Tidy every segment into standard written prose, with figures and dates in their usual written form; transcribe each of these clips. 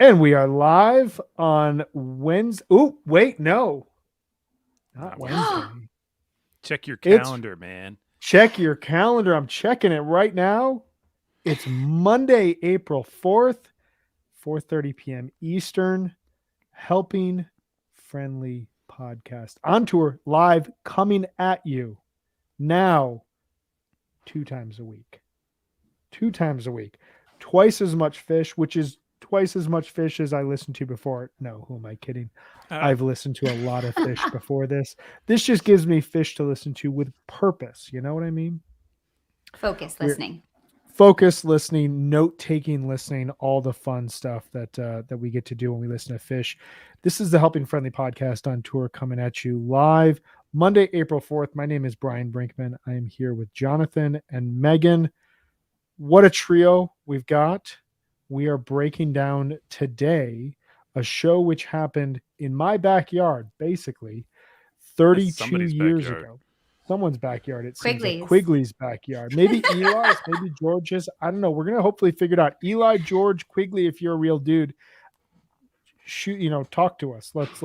And we are live on Wednesday. Oh, wait, no, not Not Wednesday. Wednesday. Check your It's calendar, man. check your calendar. I'm checking it right now. It's Monday, April 4th, 4:30 p.m. Eastern. Helping Friendly Podcast on tour live coming at you now 2 times a week. 2 times a week. Twice as much fish, which is twice as much fish as I listened to before. No, who am I kidding? Ah, I've listened to a lot of fish before this. This just gives me fish to listen to with purpose. You know what I mean? Focus We're listening. focused listening, note taking listening, all the fun stuff that we get to do when we listen to fish. This is the Helping Friendly Podcast on tour coming at you live Monday, April 4th. My name is Brian Brinkman. I am here with Jonathan and Megan. What a trio we've got. We are breaking down today a show which happened in my backyard, basically that's 32 somebody's years backyard. ago. Someone's backyard, it seems like. Quigley's. Quigley's backyard. Maybe Eli's, maybe George's. I don't know. We're going to hopefully figure it out. Eli, George, Quigley, if you're a real dude, shoot, talk to us. Let's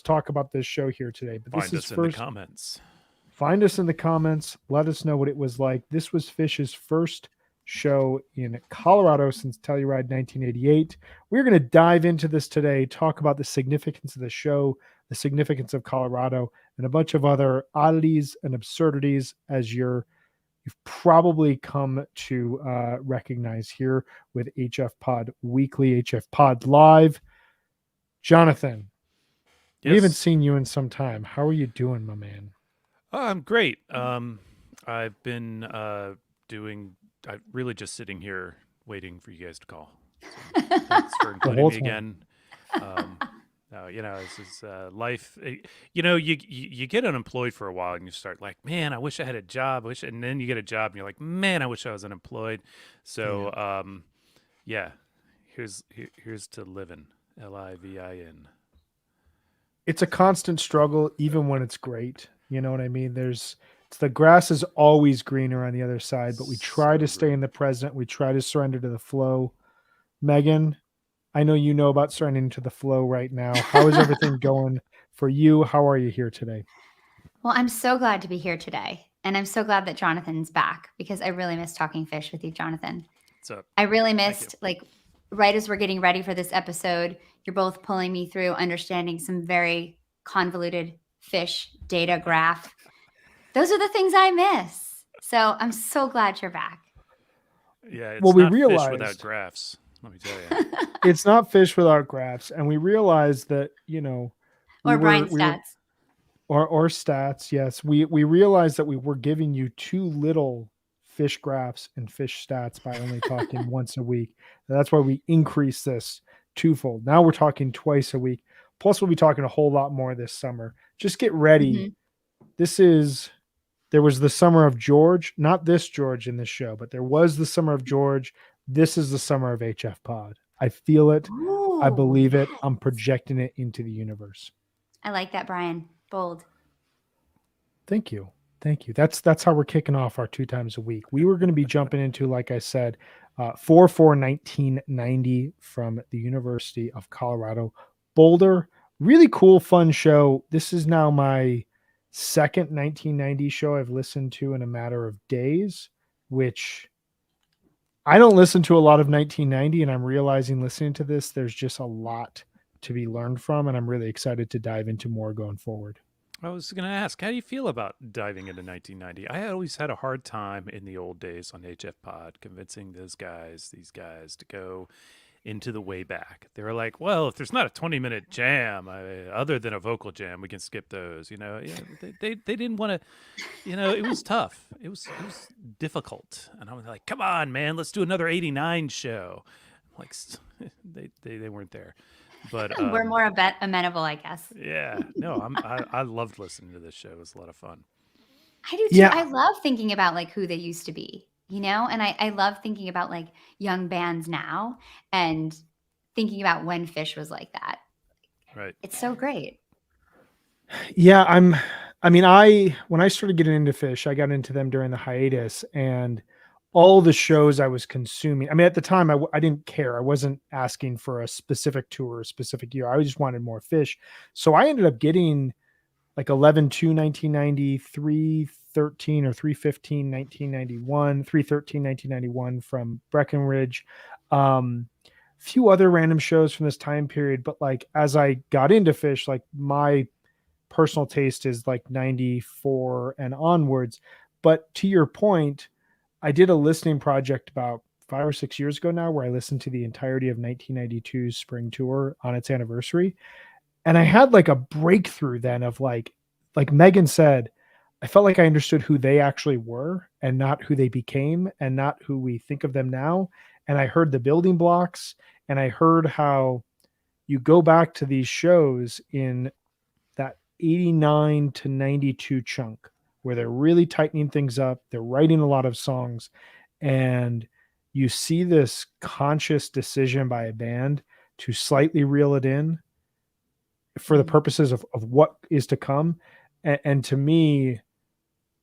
talk about this show here today. But Find this is us in first. the comments. Find us in the comments. Let us know what it was like. This was Fish's first show in Colorado since Telluride 1988. We're going to dive into this today, talk about the significance of the show, the significance of Colorado, and a bunch of other oddities and absurdities as you've probably come to recognize here with HFPod Weekly, HFPod Live. Jonathan, we haven't Yes. seen you in some time. How are you doing, my man? I'm great. I've been I'm really just sitting here waiting for you guys to call. So thanks for including whole me time. again. This is life. You get unemployed for a while and you start like, man, I wish I had a job. And then you get a job and you're like, man, I wish I was unemployed. So, here's to living. LIVIN. It's a constant struggle, even when it's great. You know what I mean? It's the grass is always greener on the other side, but we try So to stay great. in the present. We try to surrender to the flow. Megan, I know you know about surrendering to the flow right now. How is everything going for you? How are you here today? Well, I'm so glad to be here today. And I'm so glad that Jonathan's back because I really miss talking fish with you, Jonathan. What's up? I really Thank you. missed, right as we're getting ready for this episode, you're both pulling me through understanding some very convoluted fish data graph. Those are the things I miss. So I'm so glad you're back. Yeah, it's Well, we not fish without realized graphs. Let me tell you. it's not fish without graphs, and we realized that Or Brian stats. or stats. Yes, we realized that we were giving you too little fish graphs and fish stats by only talking once a week. That's why we increased this twofold. Now we're talking twice a week. Plus, we'll be talking a whole lot more this summer. Just get ready. Mhm. There was the summer of George, not this George in this show, but there was the summer of George. This is the summer of HF Pod. I feel it. I Ooh, believe it. yes. I'm projecting it into the universe. I like that, Brian. Bold. Thank you. Thank you. That's how we're kicking off our 2 times a week. We were going to be jumping into, like I said, 4/4/1990 from the University of Colorado, Boulder. Really cool, fun show. This is now my second 1990 show I've listened to in a matter of days, which I don't listen to a lot of 1990, and I'm realizing listening to this, there's just a lot to be learned from, and I'm really excited to dive into more going forward. I was going to ask, how do you feel about diving into 1990? I always had a hard time in the old days on HF Pod convincing these guys to go into the way back. They were like, well, if there's not a 20-minute jam, other than a vocal jam, we can skip those. They didn't want to, it was tough. It was difficult. And I was like, come on, man, let's do another 89 show. Like, they weren't there. But We're more amenable, I guess. yeah, no, I loved listening to this show. It was a lot of fun. I do too. Yeah. I love thinking about who they used to be, and I love thinking about young bands now and thinking about when Fish was like that. Right. It's so great. Yeah, when I started getting into fish, I got into them during the hiatus, and all the shows I was consuming. I mean, at the time, I didn't care. I wasn't asking for a specific tour or a specific year. I just wanted more Fish. So I ended up getting like 11/2, 1990, 3/13 or 3/15, 1991, 3/13, 1991 from Breckenridge. Few other random shows from this time period. But like, as I got into Fish, like my personal taste is like 94 and onwards. But to your point, I did a listening project about 5 or 6 years ago now where I listened to the entirety of 1992's spring tour on its anniversary. And I had like a breakthrough then of like Megan said, I felt like I understood who they actually were and not who they became and not who we think of them now. And I heard the building blocks and I heard how you go back to these shows in that 89 to 92 chunk where they're really tightening things up. They're writing a lot of songs and you see this conscious decision by a band to slightly reel it in for the purposes of what is to come. And to me,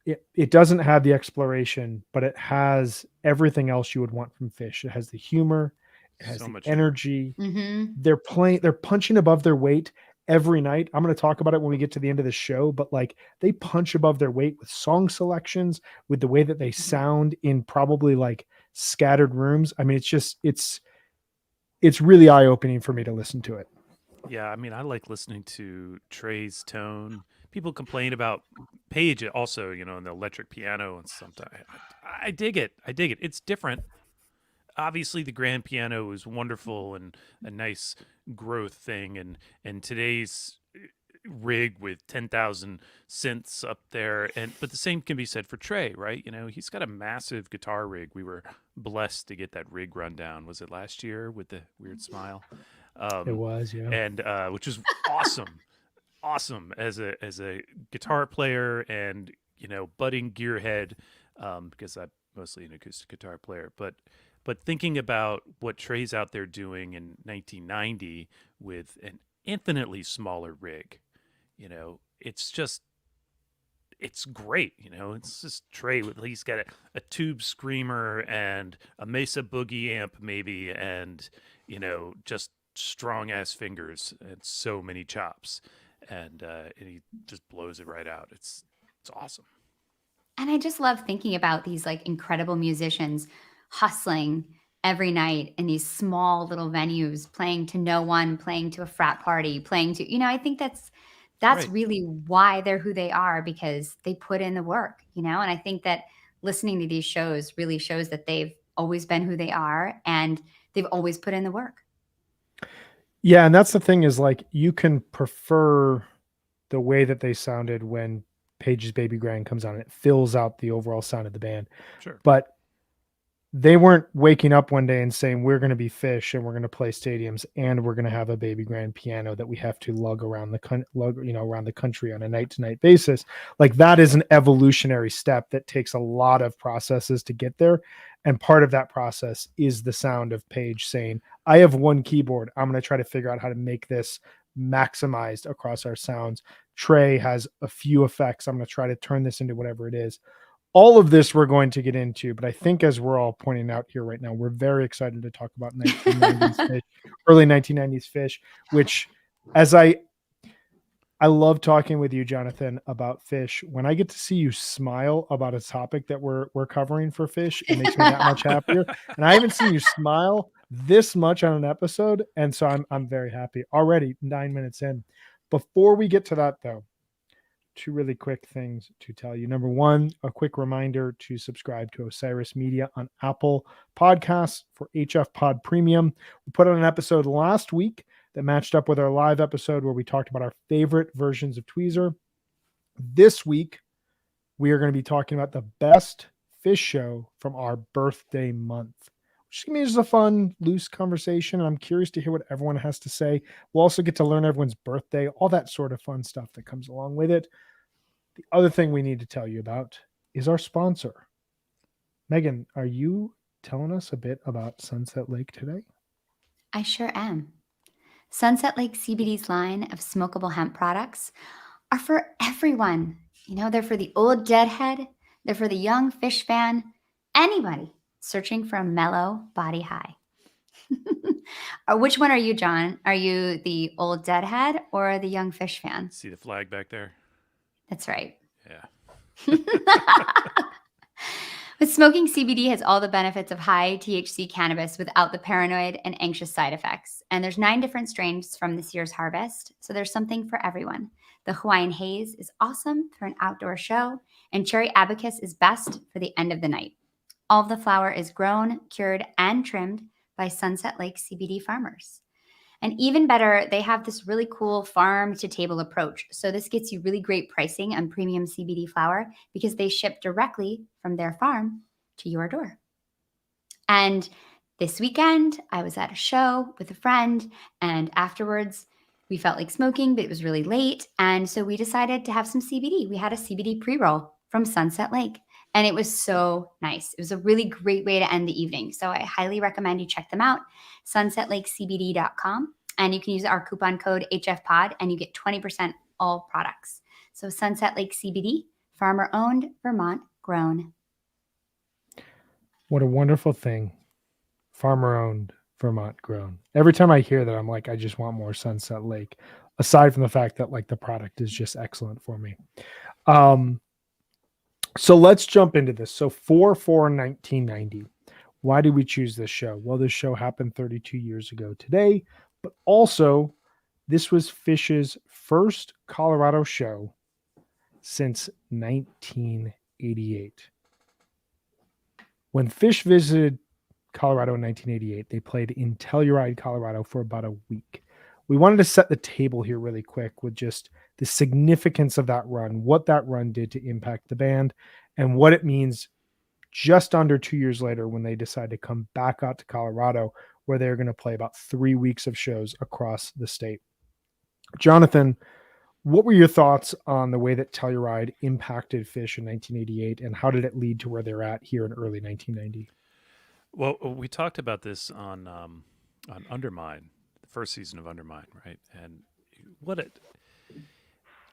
it doesn't have the exploration, but it has everything else you would want from Fish. It has the humor, it has So the much energy. Mm-hmm. They're punching above their weight every night. I'm going to talk about it when we get to the end of the show, but like they punch above their weight with song selections, with the way that they sound in probably like scattered rooms. I mean, it's really eye-opening for me to listen to it. Yeah, I mean, I like listening to Trey's tone. People complain about Page also, you know, and the electric piano and sometimes I dig it. I dig it. It's different. Obviously the grand piano is wonderful and a nice growth thing and today's rig with 10,000 synths up there but the same can be said for Trey, right? You know, he's got a massive guitar rig. We were blessed to get that rig rundown. Was it last year with the weird smile? It was, yeah. And which was awesome as a guitar player and, you know, budding gearhead, because I'm mostly an acoustic guitar player, but thinking about what Trey's out there doing in 1990 with an infinitely smaller rig, you know, it's great. You know, it's just Trey with, he's got a tube screamer and a Mesa Boogie amp maybe, and, you know, just strong ass fingers and so many chops, and he just blows it right out. It's awesome. And I just love thinking about these like incredible musicians hustling every night in these small little venues, playing to no one, playing to a frat party, playing to, you know, I think that's Right. really why they're who they are, because they put in the work, you know? And I think that listening to these shows really shows that they've always been who they are and they've always put in the work. Yeah, and that's the thing is like you can prefer the way that they sounded when Page's Baby Grand comes on. It fills out the overall sound of the band. Sure. But they weren't waking up one day and saying, we're going to be Fish and we're going to play stadiums and we're going to have a Baby Grand piano that we have to lug around the country on a night to night basis. Like that is an evolutionary step that takes a lot of processes to get there. And part of that process is the sound of Page saying, I have one keyboard. I'm going to try to figure out how to make this maximized across our sounds. Trey has a few effects. I'm going to try to turn this into whatever it is. All of this we're going to get into, but I think as we're all pointing out here right now, we're very excited to talk about 1990s Fish, early 1990s Fish, which as I love talking with you, Jonathan, about Fish. When I get to see you smile about a topic that we're covering for Fish, it makes me that much happier. And I haven't seen you smile this much on an episode, and so I'm very happy. Already 9 minutes in. Before we get to that, though, two really quick things to tell you. Number one, a quick reminder to subscribe to Osiris Media on Apple Podcasts for HFPod Premium. We put out an episode last week that matched up with our live episode where we talked about our favorite versions of Tweezer. This week, we are going to be talking about the best Fish show from our birthday month, which means it's a fun, loose conversation. I'm curious to hear what everyone has to say. We'll also get to learn everyone's birthday, all that sort of fun stuff that comes along with it. The other thing we need to tell you about is our sponsor. Megan, are you telling us a bit about Sunset Lake today? I sure am. Sunset Lake CBD's line of smokable hemp products are for everyone. You know, they're for the old deadhead, they're for the young fish fan, anybody. searching for a mellow body high. Which one are you, John? Are you the old deadhead or the young fish fan? See the flag back there? That's right. Yeah. But smoking CBD has all the benefits of high THC cannabis without the paranoid and anxious side effects. And there's 9 different strains from this year's harvest, so there's something for everyone. The Hawaiian Haze is awesome for an outdoor show, and Cherry Abacus is best for the end of the night. All of the flower is grown, cured, and trimmed by Sunset Lake CBD farmers. And even better, they have this really cool farm to table approach. So this gets you really great pricing on premium CBD flower because they ship directly from their farm to your door. And this weekend, I was at a show with a friend, and afterwards we felt like smoking, but it was really late. And so we decided to have some CBD. We had a CBD pre-roll from Sunset Lake, and it was so nice. It was a really great way to end the evening. So I highly recommend you check them out, sunsetlakecbd.com. And you can use our coupon code HFPod and you get 20% all products. So Sunset Lake CBD, farmer owned, Vermont grown. What a wonderful thing. Farmer owned, Vermont grown. Every time I hear that, I'm like, I just want more Sunset Lake, aside from the fact that like the product is just excellent for me. So let's jump into this. So 4/4/1990. Why did we choose this show? Well, this show happened 32 years ago today, but also this was Fish's first Colorado show since 1988. When Fish visited Colorado in 1988, they played in Telluride, Colorado for about a week. We wanted to set the table here really quick with just the significance of that run, what that run did to impact the band, and what it means just under 2 years later when they decide to come back out to Colorado, where they're going to play about 3 weeks of shows across the state. Jonathan, what were your thoughts on the way that Telluride impacted Fish in 1988, and how did it lead to where they're at here in early 1990? Well, we talked about this on Undermine, the first season of Undermine, right? And what a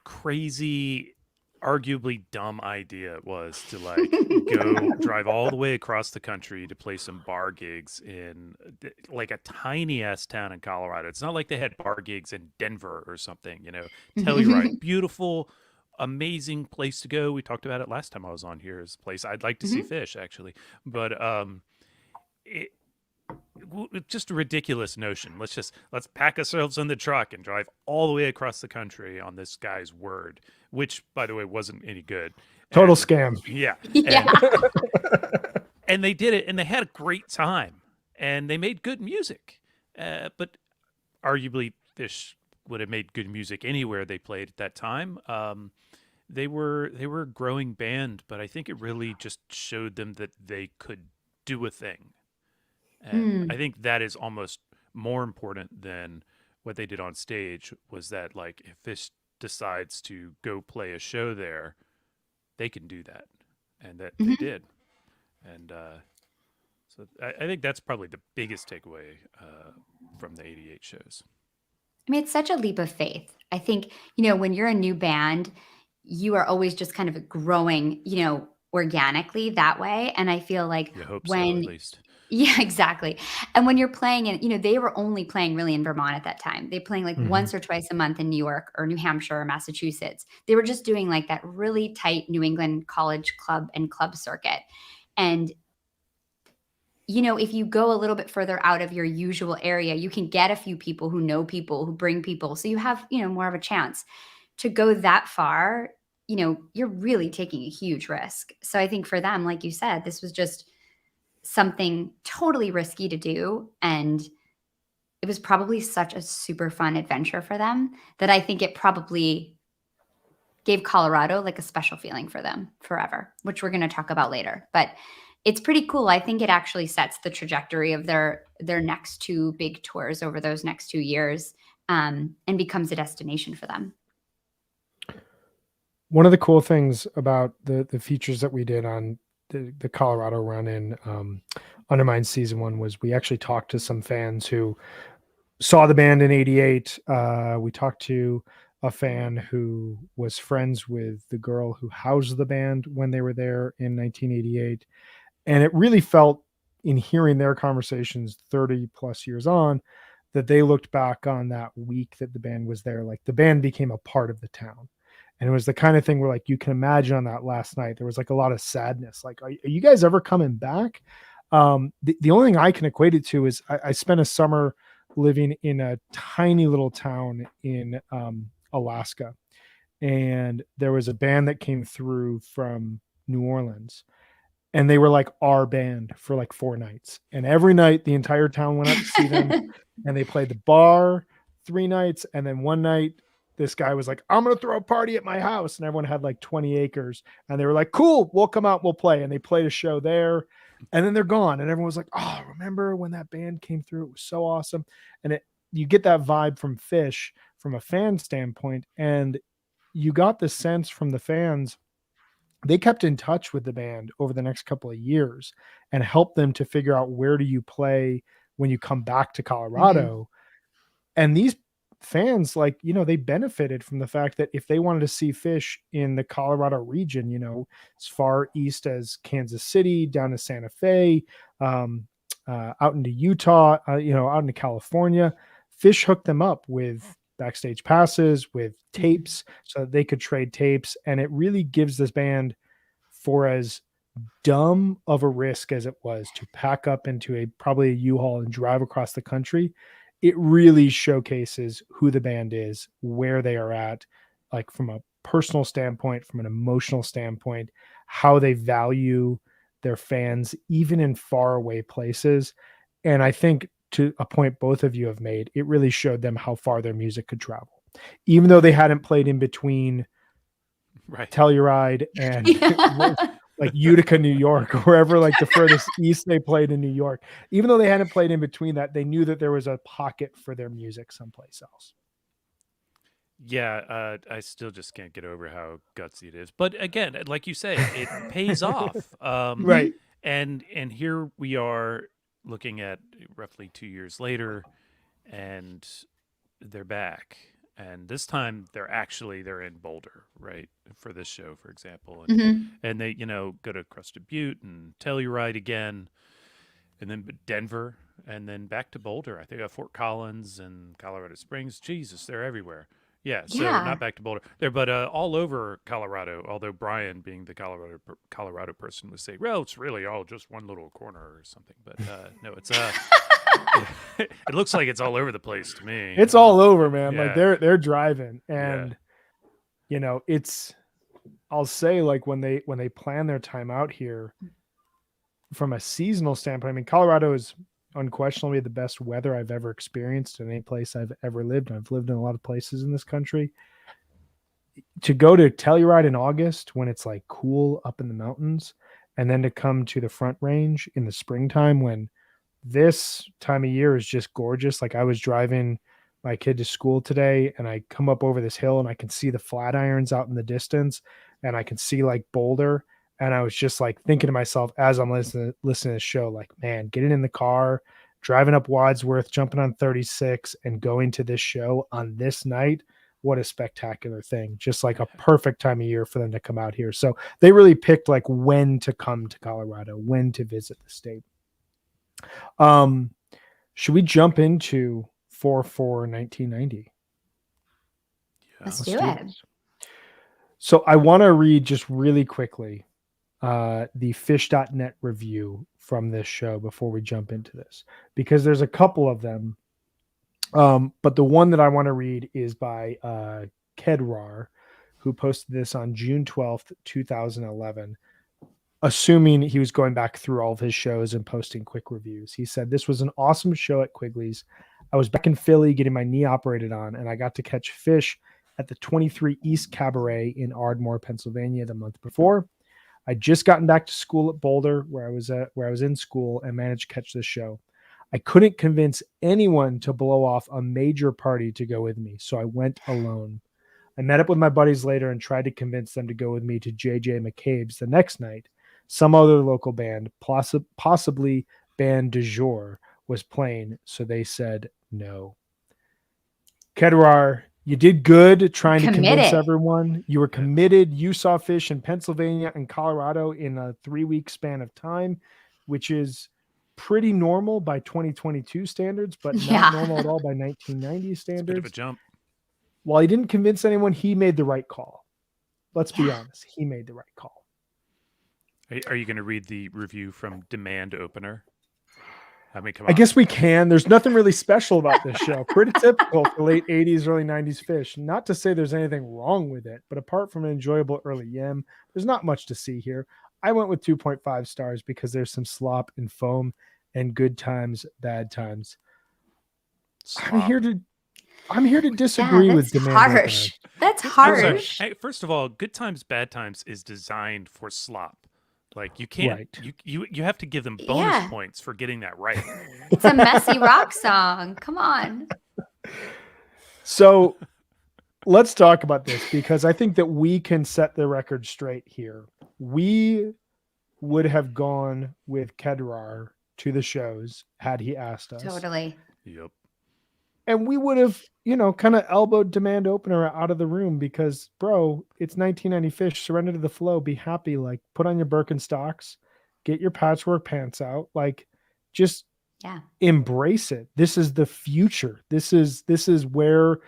crazy, arguably dumb idea it was to like go drive all the way across the country to play some bar gigs in like a tiny ass town in Colorado. It's not like they had bar gigs in Denver or something, you know. Telluride, beautiful, amazing place to go. We talked about it last time I was on here. Is a place I'd like to see Fish actually, but just a ridiculous notion. Let's pack ourselves in the truck and drive all the way across the country on this guy's word, which by the way wasn't any good. Total scam. Yeah. Yeah. And they did it, and they had a great time, and they made good music. But arguably Fish would have made good music anywhere they played at that time. They were a growing band, but I think it really just showed them that they could do a thing. And I think that is almost more important than what they did on stage, was that like if Fish decides to go play a show there, they can do that. And that they did. And so I think that's probably the biggest takeaway from the 88 shows. I mean, it's such a leap of faith. I think, you know, when you're a new band, you are always just kind of growing, you know, organically that way. And I feel like You hope when so, at least. Yeah, exactly. And when you're playing in, you know, they were only playing really in Vermont at that time. They playing like once or twice a month in New York or New Hampshire or Massachusetts. They were just doing like that really tight New England college club and club circuit. And, you know, if you go a little bit further out of your usual area, you can get a few people who know people, who bring people. So you have, you know, more of a chance to go that far. You know, you're really taking a huge risk. So I think for them, like you said, this was just something totally risky to do. And it was probably such a super fun adventure for them that I think it probably gave Colorado like a special feeling for them forever, which we're going to talk about later. But it's pretty cool. I think it actually sets the trajectory of their next 2 big tours over those next 2 years, and becomes a destination for them. One of the cool things about the features that we did on the Colorado run in Undermine season 1 was we actually talked to some fans who saw the band in 88. We talked to a fan who was friends with the girl who housed the band when they were there in 1988. And it really felt in hearing their conversations 30 plus years on, that they looked back on that week that the band was there, like the band became a part of the town. And it was the kind of thing where, like, you can imagine on that last night, there was like a lot of sadness. Like, are you guys ever coming back? The only thing I can equate it to is I spent a summer living in a tiny little town in Alaska. And there was a band that came through from New Orleans, and they were like our band for like 4 nights. And every night the entire town went out to see them, and they played the bar 3 nights. And then one night this guy was like, I'm going to throw a party at my house. And everyone had like 20 acres, and they were like, cool, we'll come out, we'll play. And they played a show there, and then they're gone. And everyone was like, oh, remember when that band came through? It was so awesome. And you get that vibe from Fish from a fan standpoint. And you got the sense from the fans, they kept in touch with the band over the next couple of years and helped them to figure out, where do you play when you come back to Colorado? And these fans, like, they benefited from the fact that if they wanted to see Fish in the Colorado region, as far east as Kansas City, down to Santa Fe, out into Utah, out into California, Fish hooked them up with backstage passes, with tapes, so that they could trade tapes. And it really gives this band, for as dumb of a risk as it was to pack up into probably a U-Haul and drive across the country, it really showcases who the band is, where they are at, like from a personal standpoint, from an emotional standpoint, how they value their fans, even in far away places. And I think, to a point both of you have made, it really showed them how far their music could travel, even though they hadn't played in between Telluride and like Utica, New York, or wherever, like the furthest east they played in New York. Even though they hadn't played in between that, they knew that there was a pocket for their music someplace else. Yeah, I still just can't get over how gutsy it is. But again, like you say, it pays off. Right. And here we are, looking at roughly 2 years later, and they're back. And this time they're in Boulder, right? For this show, for example. And they, go to Crested Butte and Telluride again, and then Denver, and then back to Boulder. I think Fort Collins and Colorado Springs. Jesus, they're everywhere. Yeah, so not back to Boulder there, but all over Colorado. Although Brian, being the Colorado person, would say, "Well, it's really all just one little corner or something." But no, it's it looks like it's all over the place to me. It's all over, man. Yeah. Like they're driving, and it's. I'll say, like, when they plan their time out here, from a seasonal standpoint, I mean, Colorado is unquestionably the best weather I've ever experienced in any place I've ever lived. I've lived in a lot of places in this country. To go to Telluride in August when it's like cool up in the mountains, and then to come to the Front Range in the springtime when this time of year is just gorgeous. Like, I was driving my kid to school today, and I come up over this hill and I can see the Flatirons out in the distance, and I can see like Boulder. And I was just like thinking to myself as I'm listening to the show, like, man, getting in the car, driving up Wadsworth, jumping on 36 and going to this show on this night. What a spectacular thing. Just like a perfect time of year for them to come out here. So they really picked like when to come to Colorado, when to visit the state. Should we jump into 4/4/1990? Yeah. Let's do it. So I want to read just really quickly the fish.net review from this show before we jump into this, because there's a couple of them. But the one that I want to read is by Kedrar, who posted this on June 12th, 2011, assuming he was going back through all of his shows and posting quick reviews. He said, "This was an awesome show at Quigley's. I was back in Philly getting my knee operated on, and I got to catch Fish at the 23 East Cabaret in Ardmore, Pennsylvania the month before. I'd just gotten back to school at Boulder, where I was in school, and managed to catch this show. I couldn't convince anyone to blow off a major party to go with me, so I went alone. I met up with my buddies later and tried to convince them to go with me to JJ McCabe's the next night. Some other local band, possibly Band du Jour, was playing, so they said no." Kedrar, you did good trying to convince everyone. You were committed. You saw Fish in Pennsylvania and Colorado in a 3-week span of time, which is pretty normal by 2022 standards, but Yeah. not normal at all by 1990 It's a bit of a standards. jump. While he didn't convince anyone, he made the right call. Let's be Yeah. honest. He made the right call. Are you going to read the review from Demand Opener? I mean, come on. I guess we can. There's nothing really special about this show. Pretty typical for late 80s, early 90s Fish. Not to say there's anything wrong with it, but apart from an enjoyable early yam, there's not much to see here. I went with 2.5 stars because there's some slop and foam and good times, bad times. Slop. I'm here to disagree Yeah, with that's Demand harsh. Opener. That's I'm sorry. harsh. Hey, first of all, Good Times, Bad Times is designed for slop. Like you can't, Right. you have to give them bonus Yeah. points for getting that right. It's a messy rock song. Come on. So let's talk about this because I think that we can set the record straight here. We would have gone with Kedrar to the shows had he asked us. Totally. Yep. And we would have, kind of elbowed Demand Opener out of the room because, bro, it's 1990 Fish. Surrender to the flow. Be happy. Like, put on your Birkenstocks, get your patchwork pants out. Like, just embrace it. This is the future. This is where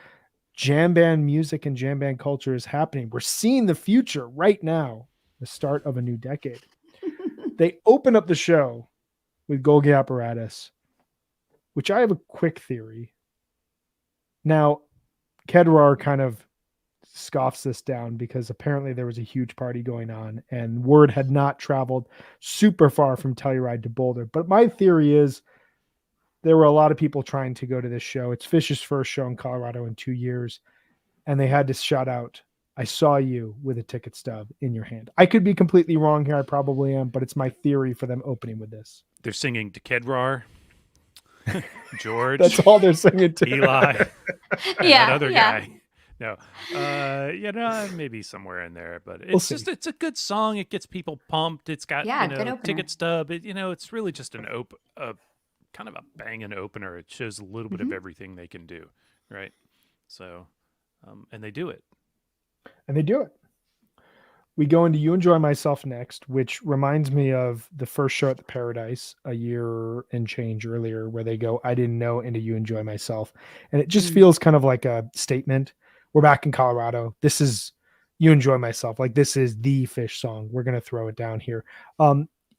jam band music and jam band culture is happening. We're seeing the future right now, the start of a new decade. They open up the show with Golgi Apparatus, which I have a quick theory. Now, Kedrar kind of scoffs this down because apparently there was a huge party going on and word had not traveled super far from Telluride to Boulder. But my theory is there were a lot of people trying to go to this show. It's Fish's first show in Colorado in 2 years. And they had to shout out, "I saw you with a ticket stub in your hand." I could be completely wrong here. I probably am, but it's my theory for them opening with this. They're singing to Kedrar, George. That's all they're singing to. Eli. Yeah. That other yeah. guy. No. Maybe somewhere in there, but We'll it's see. it's a good song. It gets people pumped. It's got, Good opener. ticket stub. It's really just a kind of a banging opener. It shows a little bit of everything they can do. Right. So, and they do it. And they do it. We go into You Enjoy Myself next, which reminds me of the first show at the Paradise a year and change earlier, where they go, "I didn't know," into You Enjoy Myself. And it just feels kind of like a statement. We're back in Colorado. This is You Enjoy Myself. Like, this is the Fish song. We're going to throw it down here.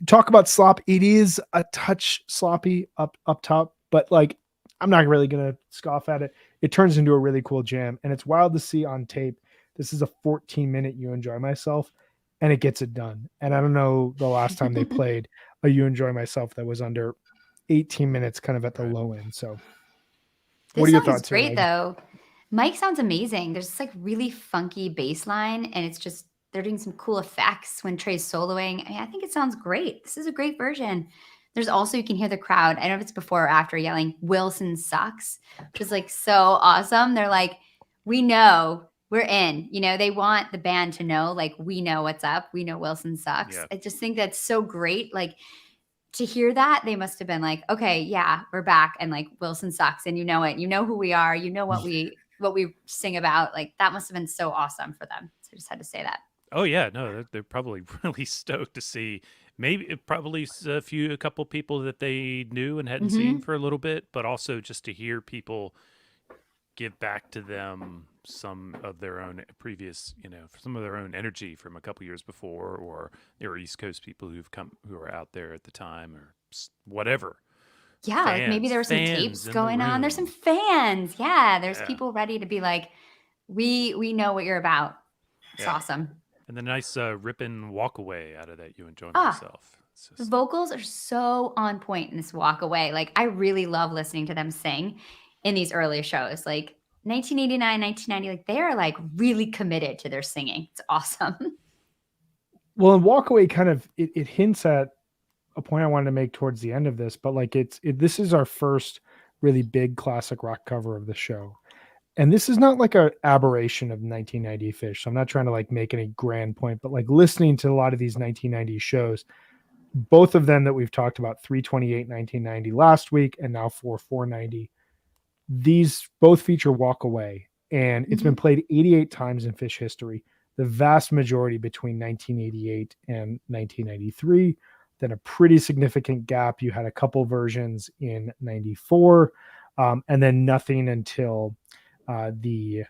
Talk about slop. It is a touch sloppy up top, but like, I'm not really going to scoff at it. It turns into a really cool jam, and it's wild to see on tape. This is a 14-minute You Enjoy Myself, and it gets it done. And I don't know the last time they played a You Enjoy Myself that was under 18 minutes, kind of at the low end. So what are your thoughts Great here, though. Mike sounds amazing. There's this like really funky bass line, and it's just they're doing some cool effects when Trey's soloing. I think it sounds great. This is a great version. There's also, you can hear the crowd. I don't know if it's before or after, yelling "Wilson sucks," which is like so awesome. They're like, "We know. We're in." They want the band to know, like, we know what's up. We know Wilson sucks. Yeah. I just think that's so great. Like, to hear that, they must have been like, okay, yeah, we're back. And like, Wilson sucks. And you know it. You know who we are. You know what we sing about. Like, that must have been so awesome for them. So I just had to say that. Oh yeah, no, they're probably really stoked to see. Maybe probably a couple people that they knew and hadn't seen for a little bit, but also just to hear people give back to them some of their own previous, some of their own energy from a couple years before, or there were East Coast people who were out there at the time, or whatever. Yeah, like maybe there were some tapes going on. There's some fans. Yeah, there's people ready to be like, we know what you're about. It's awesome. And the nice ripping walk away out of that You Enjoy Myself. The vocals are so on point in this walk away. Like, I really love listening to them sing in these early shows. Like 1989, 1990, like they are like really committed to their singing. It's awesome. Well, and walk away kind of, it hints at a point I wanted to make towards the end of this, but like this is our first really big classic rock cover of the show. And this is not like an aberration of 1990 Fish. So I'm not trying to like make any grand point, but like listening to a lot of these 1990 shows, both of them that we've talked about, 328 1990 last week and now 490, these both feature Walk Away. And it's been played 88 times in Fish history, the vast majority between 1988 and 1993. then a pretty significant gap. You had a couple versions in 94, and then nothing until the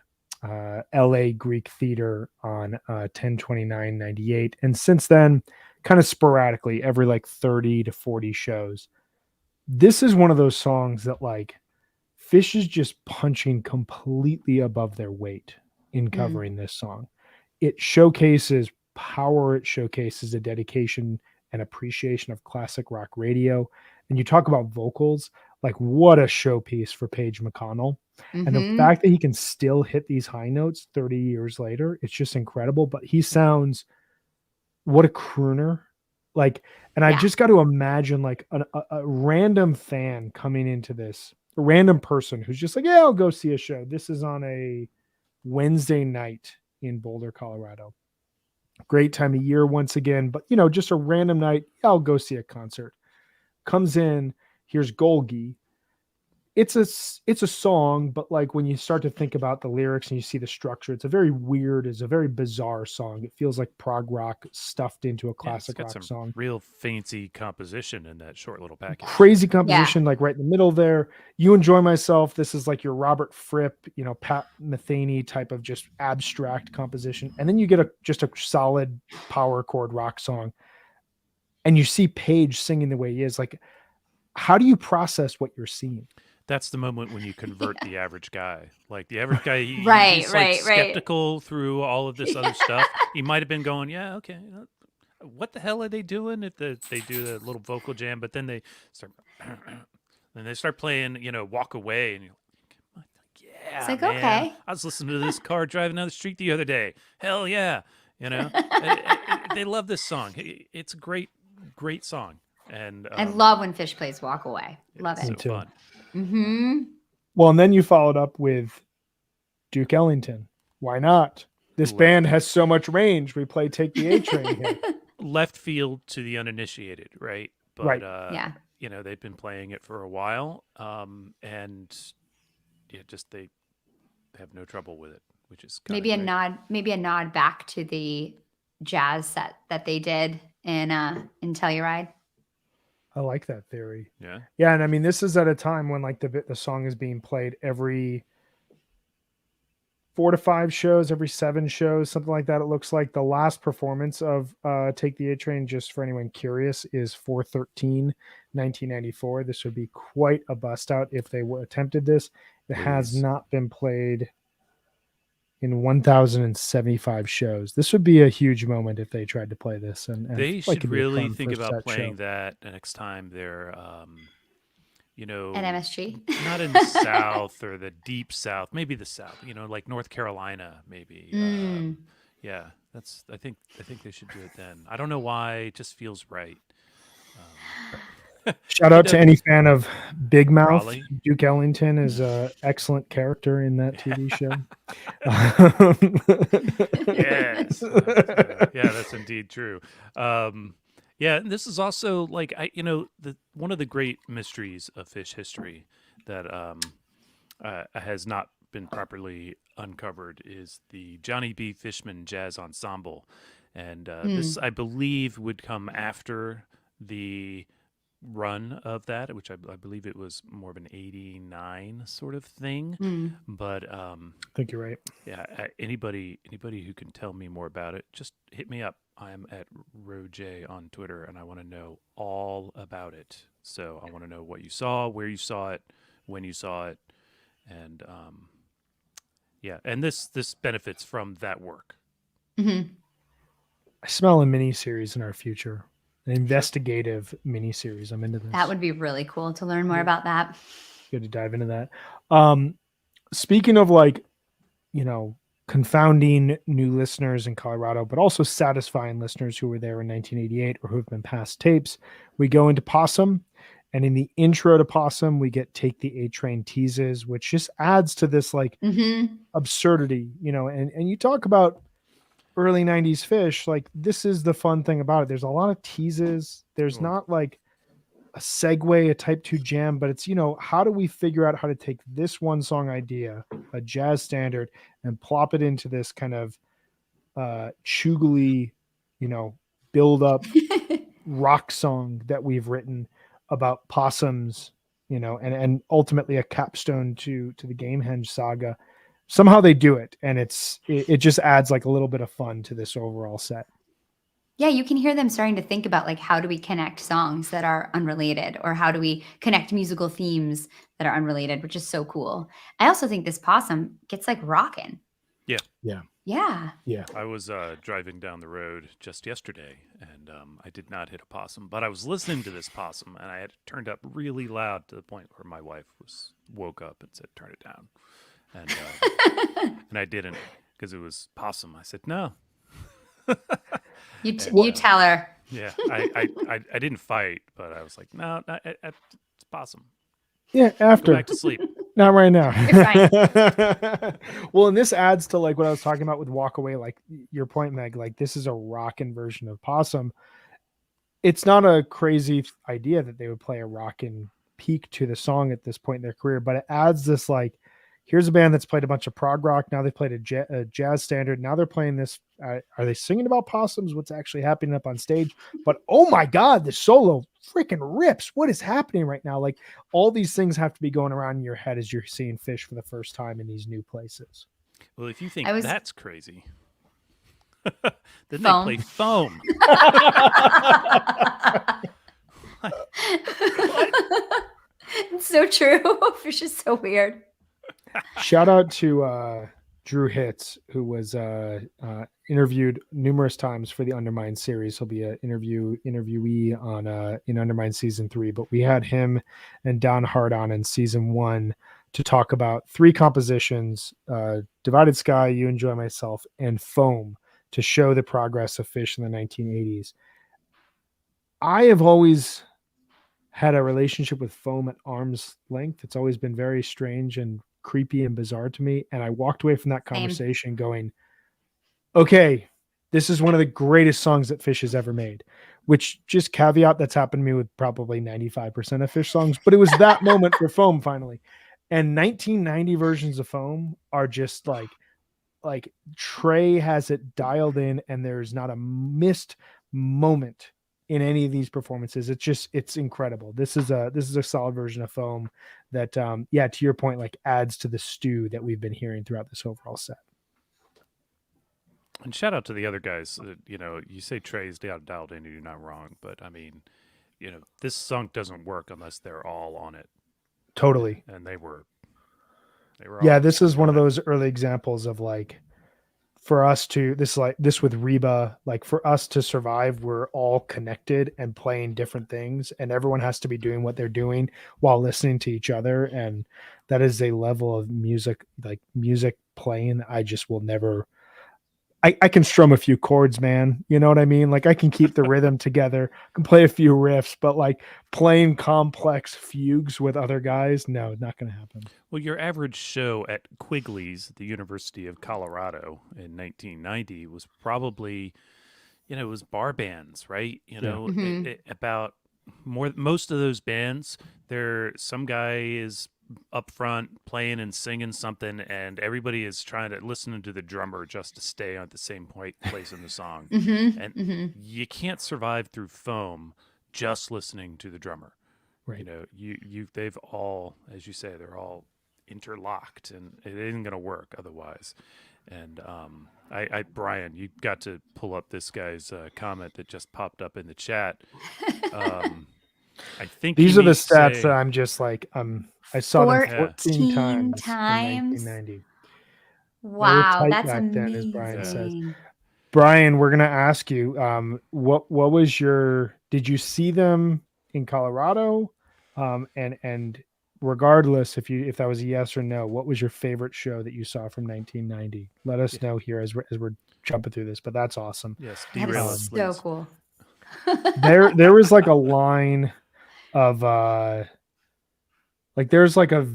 LA Greek Theater on 10/29/98. And since then, kind of sporadically, every like 30 to 40 shows. This is one of those songs that like Fish is just punching completely above their weight in covering this song. It showcases power, it showcases a dedication and appreciation of classic rock radio. And you talk about vocals, like what a showpiece for Paige McConnell. And the fact that he can still hit these high notes 30 years later, it's just incredible. But he sounds, what a crooner. Like, and I've just got to imagine like a random fan coming into this, a random person who's just like, yeah, I'll go see a show. This is on a Wednesday night in Boulder, Colorado. Great time of year once again, but you know, just a random night. Yeah, I'll go see a concert. Comes in, here's Golgi. It's a song, but like when you start to think about the lyrics and you see the structure, it's a very bizarre song. It feels like prog rock stuffed into a classic rock song. Real fancy composition in that short little package. Crazy composition, like right in the middle there. You Enjoy Myself. This is like your Robert Fripp, you know, Pat Metheny type of just abstract composition. And then you get just a solid power chord rock song. And you see Paige singing the way he is. Like, how do you process what you're seeing? That's the moment when you convert the average guy. Like the average guy, he's skeptical through all of this other stuff. He might have been going, yeah, okay, you know, what the hell are they doing if they do the little vocal jam? But then they start playing, you know, Walk Away, and you're like, yeah, it's like, man. Okay. I was listening to this car driving down the street the other day. Hell yeah, you know, they love this song. It's a great song, and I love when Fish plays Walk Away. Love it. So fun. Well, and then you followed up with Duke Ellington. Why not? This band has so much range. We play Take the A Train here. Left field to the uninitiated, right? But, yeah. You know, they've been playing it for a while, and yeah, just they have no trouble with it, which is maybe a nod back to the jazz set that they did in Telluride. I like that theory. Yeah. Yeah. And I mean, this is at a time when like the song is being played every 4 to 5 shows, every 7 shows, something like that. It looks like the last performance of Take the A Train, just for anyone curious, is 4/13/1994. This would be quite a bust out if they attempted this. It has not been played in 1,075 shows. This would be a huge moment if they tried to play this. And they should really think about playing that next time they're, you know, at MSG, not in the South or the deep South, maybe the South, you know, like North Carolina, maybe. Yeah, I think they should do it then. I don't know why, it just feels right. Shout out to any fan of Big Mouth. Raleigh. Duke Ellington is an excellent character in that TV show. Yes. Yeah, that's indeed true. Yeah, and this is also like one of the great mysteries of Fish history that has not been properly uncovered is the Johnny B. Fishman Jazz Ensemble, and this I believe would come after the run of that, which I believe it was more of an 89 sort of thing. But I think you're right. Yeah, anybody who can tell me more about it, just hit me up. I am at RoJ on Twitter, and I want to know all about it. So I want to know what you saw, where you saw it, when you saw it, and yeah, and this benefits from that work. I smell a mini series in our future. An investigative miniseries. I'm into this. That would be really cool to learn more about that. Good to dive into that. Speaking of like, you know, confounding new listeners in Colorado, but also satisfying listeners who were there in 1988 or who have been past tapes, we go into Possum. And in the intro to Possum, we get Take the A Train teases, which just adds to this like absurdity, you know, and you talk about early 90s Fish, like this is the fun thing about it. There's a lot of teases. There's not like a segue, a type 2 jam, but it's, you know, how do we figure out how to take this one song idea, a jazz standard, and plop it into this kind of chugly, you know, build up rock song that we've written about possums, you know, and ultimately a capstone to the Gamehenge saga. Somehow they do it, and it just adds like a little bit of fun to this overall set. Yeah, you can hear them starting to think about like, how do we connect songs that are unrelated, or how do we connect musical themes that are unrelated, which is so cool. I also think this possum gets like rocking. Yeah. Yeah. Yeah. Yeah. I was driving down the road just yesterday, and I did not hit a possum, but I was listening to this possum, and I had it turned up really loud to the point where my wife woke up and said, "Turn it down," and and I didn't because it was possum. I said, "No." You tell her. Yeah, I didn't fight, but I was like, "No, it's possum. Yeah, Go after. back to sleep." Not right now. You're fine. Well, and this adds to like what I was talking about with Walk Away, like your point, Meg, like this is a rockin' version of Possum. It's not a crazy idea that they would play a rockin' peak to the song at this point in their career, but it adds this like, here's a band that's played a bunch of prog rock. Now they played a jazz standard. Now they're playing this. Are they singing about possums? What's actually happening up on stage? But oh my God, the solo freaking rips. What is happening right now? Like all these things have to be going around in your head as you're seeing Fish for the first time in these new places. Well, if you think that's crazy, then Foam. they play Foam. It's so true. Fish is so weird. Shout out to Drew Hitz, who was interviewed numerous times for the Undermine series. He'll be an interviewee on in Undermine season 3. But we had him and Don Hart on in season 1 to talk about 3 compositions: Divided Sky, You Enjoy Myself, and Foam, to show the progress of Fish in the 1980s. I have always had a relationship with Foam at arm's length. It's always been very strange and creepy and bizarre to me. And I walked away from that conversation going, okay, this is one of the greatest songs that Fish has ever made, which, just caveat, that's happened to me with probably 95% of Fish songs, but it was that moment for Foam finally. And 1990 versions of Foam are just like Trey has it dialed in, and there's not a missed moment in any of these performances. It's incredible. This is a solid version of Foam that, to your point, like adds to the stew that we've been hearing throughout this overall set. And shout out to the other guys. You say Trey's dialed in, and you're not wrong. But I mean, this song doesn't work unless they're all on it. Totally. And they were. Yeah, this is one of those early examples of like, for us to this with Reba, like for us to survive, we're all connected and playing different things, and everyone has to be doing what they're doing while listening to each other. And that is a level of music playing I just will never. I can strum a few chords, man. You know what I mean? Like I can keep the rhythm together, can play a few riffs, but like playing complex fugues with other guys, no, not going to happen. Well, your average show at Quigley's, the University of Colorado, in 1990 was probably, it was bar bands, right? About most of those bands, some guy is up front playing and singing something, and everybody is trying to listen to the drummer just to stay at the same place in the song. You can't survive through Foam just listening to the drummer. Right. They've all, as you say, they're all interlocked, and it isn't going to work otherwise. And Brian, you got to pull up this guy's comment that just popped up in the chat. I think these are the stats that I'm just like, I saw them 14 times in 1990. Wow, that's back amazing. then, as Brian says. Brian, we're gonna ask you, what was did you see them in Colorado? And regardless if that was a yes or no, what was your favorite show that you saw from 1990? Let us know here as we're jumping through this, but that's awesome. Yes, derail us, so cool. there was like a line of like there's like a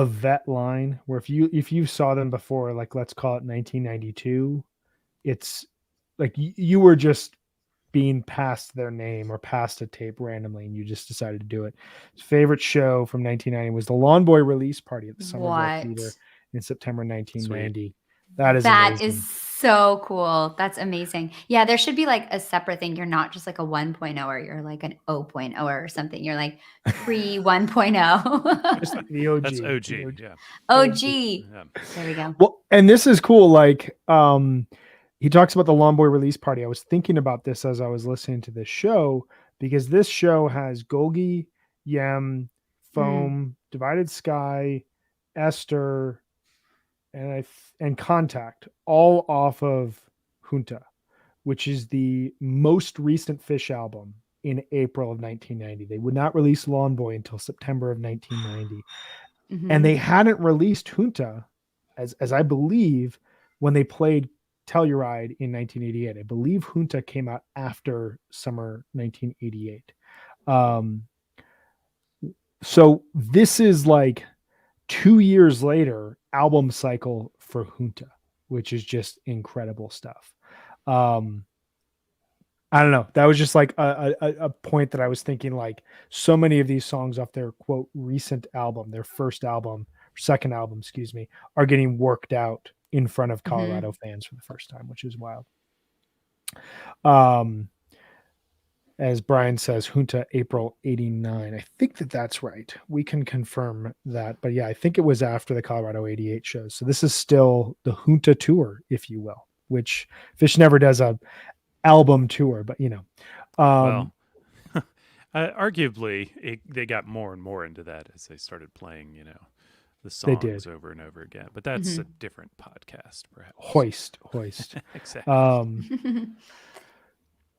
vet line where if you saw them before, like let's call it 1992, it's like you were just being passed their name or passed a tape randomly, and you just decided to do it. His favorite show from 1990 was the Lawn Boy release party at the Summer Theater in September 1990. Sweet. That is That amazing. is so cool. That's amazing. Yeah, there should be like a separate thing. You're not just like a 1.0 or you're like an 0.0 or something. You're like pre 1.0. Just the OG. That's OG. the OG. Yeah. OG. Yeah. There we go. Well, and this is cool. Like, he talks about the Lawn Boy release party. I was thinking about this as I was listening to this show because this show has Golgi, Yem, Foam, Divided Sky, Esther, and Contact, all off of Junta, which is the most recent Fish album in April of 1990. They would not release Lawn Boy until September of 1990. And they hadn't released Junta, as I believe, when they played Telluride in 1988. I believe Junta came out after summer 1988. So this is like 2 years later album cycle for Junta, which is just incredible stuff. I don't know. That was just like a point that I was thinking, like, so many of these songs off their quote recent album, their second album, excuse me, are getting worked out in front of Colorado fans for the first time, which is wild. As Brian says, Junta April 89. I think that's right. We can confirm that. But yeah, I think it was after the Colorado 88 shows. So this is still the Junta tour, if you will, which Fish never does a album tour, but you know. Well, arguably, they got more and more into that as they started playing, the songs over and over again. But that's a different podcast, perhaps. Hoist. Exactly.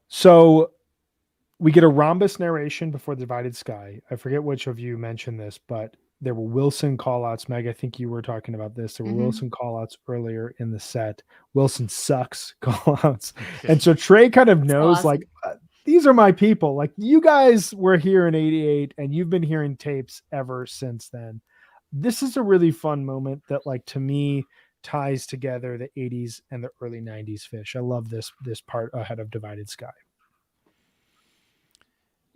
So we get a rhombus narration before the Divided Sky. I forget which of you mentioned this, but there were Wilson callouts. Meg, I think you were talking about this. There were Wilson callouts earlier in the set. Wilson sucks callouts. And so Trey kind of knows, awesome. Like, these are my people. Like, you guys were here in 88 and you've been hearing tapes ever since then. This is a really fun moment that, like, to me, ties together the 80s and the early 90s Fish. I love this part ahead of Divided Sky.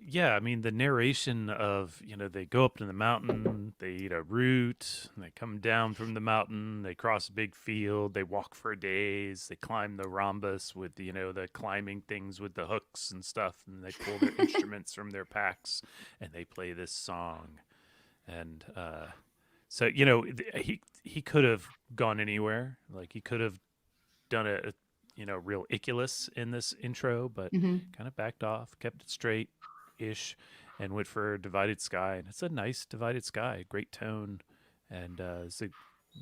Yeah, I mean, the narration of, they go up to the mountain, they eat a root, they come down from the mountain, they cross a big field, they walk for days, they climb the rhombus with, the climbing things with the hooks and stuff, and they pull their instruments from their packs, and they play this song. And so, he could have gone anywhere. Like, he could have done a real Iculus in this intro, but kind of backed off, kept it straight ish, and went for Divided Sky. And it's a nice Divided Sky, great tone. And so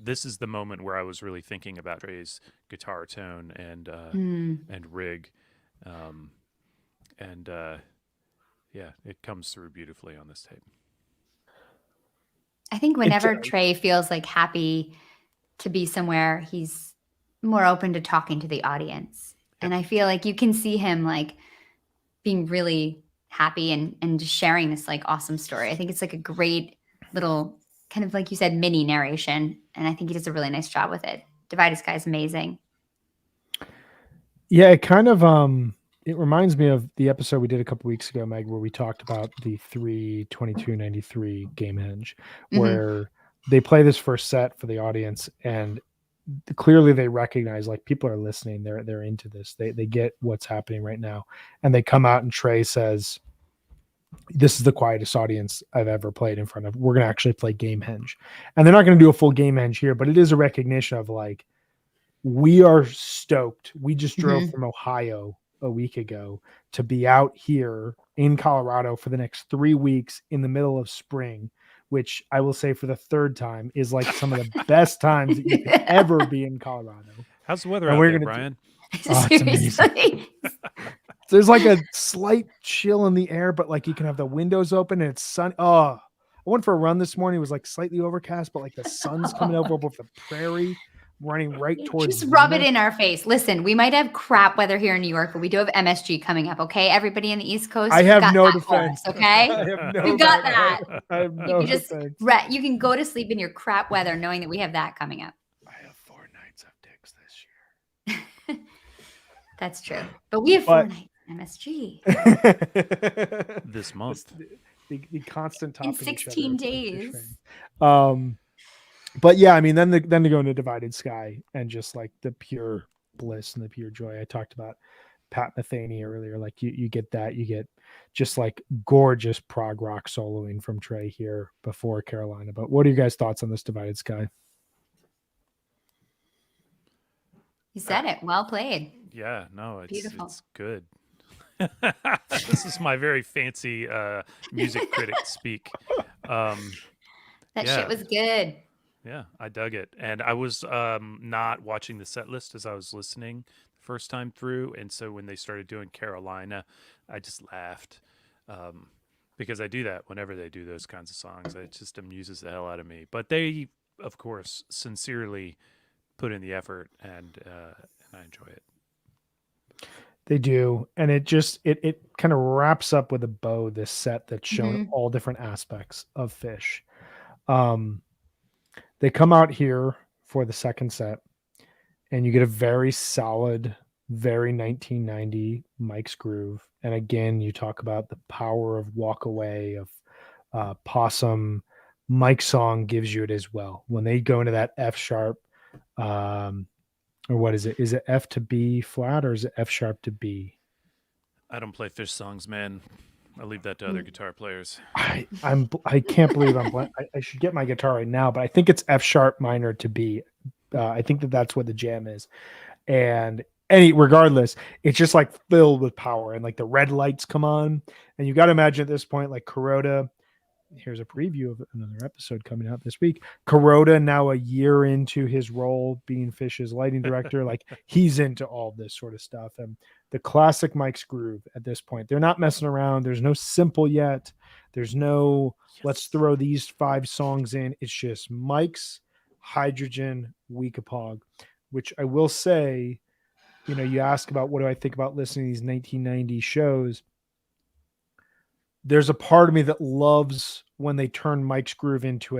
this is the moment where I was really thinking about Trey's guitar tone and rig. Yeah, it comes through beautifully on this tape. I think whenever Trey feels like happy to be somewhere, he's more open to talking to the audience. Yep. And I feel like you can see him like being really happy and just sharing this like awesome story. I think it's like a great little kind of, like you said, mini narration. And I think he does a really nice job with it. Divided Sky is amazing. Yeah, it kind of it reminds me of the episode we did a couple weeks ago, Meg, where we talked about the 3/22/93 Gamehenge, where they play this first set for the audience, and clearly they recognize, like, people are listening, they're into this, they get what's happening right now, and they come out and Trey says, this is the quietest audience I've ever played in front of. We're gonna actually play Gamehenge, and they're not going to do a full Gamehenge here, but it is a recognition of, like, we are stoked. We just drove from Ohio a week ago to be out here in Colorado for the next 3 weeks in the middle of spring, which I will say for the third time is like some of the best times that you could ever be in Colorado. How's the weather out there, Brian? It's amazing. There's like a slight chill in the air, but like you can have the windows open and it's sunny. Oh, I went for a run this morning. It was like slightly overcast, but like the sun's coming over the prairie, running right towards. Just rub it in our face. Listen, we might have crap weather here in New York, but we do have MSG coming up. Okay, everybody in the East Coast. I have no defense. Okay, you got that. I have no defense. You can go to sleep in your crap weather, knowing that we have that coming up. I have 4 nights of dicks this year. That's true, but we have 4 nights MSG this month. The constant topic in 16 days. But yeah, I mean, then to go into Divided Sky and just like the pure bliss and the pure joy. I talked about Pat Metheny earlier. Like you get that, you get just like gorgeous prog rock soloing from Trey here before Carolina. But what are you guys' thoughts on this Divided Sky? You said it. Well played. Yeah, no, Beautiful. it's good. This is my very fancy music critic speak. That yeah. shit was good. Yeah, I dug it. And I was not watching the set list as I was listening the first time through. And so when they started doing Carolina, I just laughed because I do that whenever they do those kinds of songs. It just amuses the hell out of me. But they, of course, sincerely put in the effort, and I enjoy it. They do, and it just it kind of wraps up with a bow this set that's shown all different aspects of Fish. They come out here for the second set, and you get a very solid, very 1990 Mike's Groove. And again, you talk about the power of Walk Away, of Possum. Mike's song gives you it as well. When they go into that F sharp, or what is it? Is it F to B flat, or is it F sharp to B? I don't play Fish songs, man. I leave that to other guitar players. I can't believe I should get my guitar right now, but I think it's F sharp minor to B. I think that's what the jam is. And regardless, it's just like filled with power, and like the red lights come on, and you got to imagine at this point, like Kuroda. Here's a preview of another episode coming out this week. Kuroda, now a year into his role being Fish's lighting director, like he's into all this sort of stuff. And the classic Mike's Groove at this point, they're not messing around. There's no simple yet. There's no let's throw these 5 songs in. It's just Mike's, Hydrogen, Weekapog, which I will say, you ask about what do I think about listening to these 1990 shows. There's a part of me that loves when they turn Mike's Groove into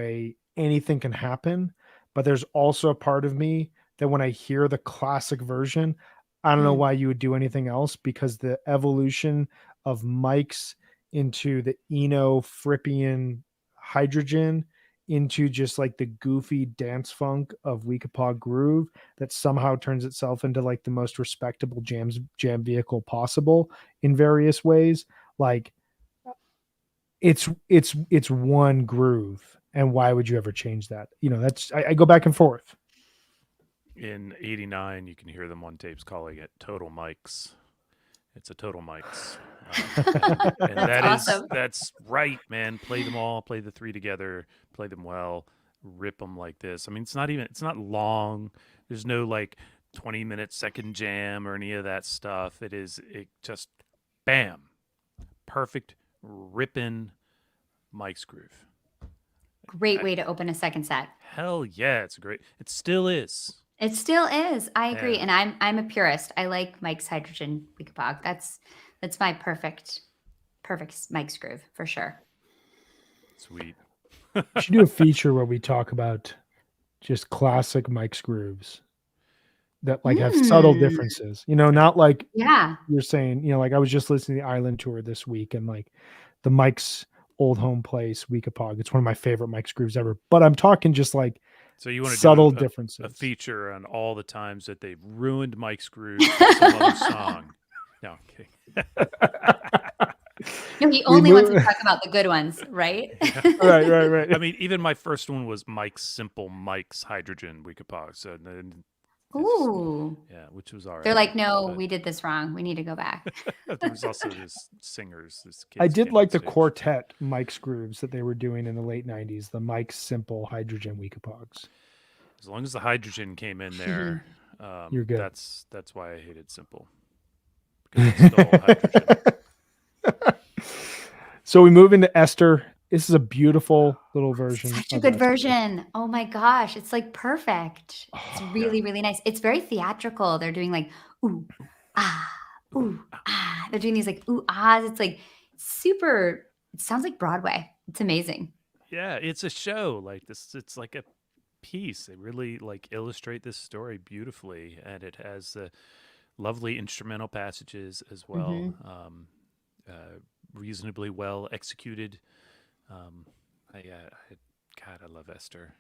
anything can happen, but there's also a part of me that when I hear the classic version, I don't know why you would do anything else, because the evolution of Mike's into the Eno Frippian Hydrogen into just like the goofy dance funk of Weekapog Groove that somehow turns itself into like the most respectable jam vehicle possible in various ways. Like, it's one groove, and why would you ever change that? That's I go back and forth. In '89, you can hear them on tapes calling it Total Mics. It's a Total Mics, and That's awesome. that's right, man. Play them all, play the 3 together, play them well, rip them like this. I mean, it's not long. There's no like 20-minute second jam or any of that stuff. It just bam, perfect. Ripping Mike's Groove. Great way to open a second set. Hell yeah, it still is. It still is. I agree. And I'm a purist. I like Mike's Hydrogen Weekapog. That's my perfect Mike's Groove for sure. Sweet. We should do a feature where we talk about just classic Mike's Grooves that like have subtle differences, not like you're saying, like I was just listening to the Island Tour this week, and like the Mike's Old Home Place, Weekapog, it's one of my favorite Mike's Grooves ever, but I'm talking just like so you want to subtle do differences. A feature on all the times that they've ruined Mike's Grooves with some other song. No, okay. No, he only wants to talk about the good ones, right? Right. I mean, even my first one was Mike's Hydrogen Weekapog. So then, yeah, which was all right. They're like, no, we did this wrong. We need to go back. There was also this kids. I did like the quartet Mike's Grooves that they were doing in the late 90s, the Mike's Simple Hydrogen Weekapogs. As long as the hydrogen came in there, you're good. That's why I hated Simple, because it's still hydrogen. So we move into Esther. This is a beautiful little version. Such a good version. Oh my gosh. It's like perfect. It's really, really nice. It's very theatrical. They're doing like, ooh, ah. They're doing these like, ooh, ahs. It's like super, it sounds like Broadway. It's amazing. Yeah, it's a show like this. It's like a piece. They really like illustrate this story beautifully. And it has lovely instrumental passages as well. Reasonably well executed. I love Esther.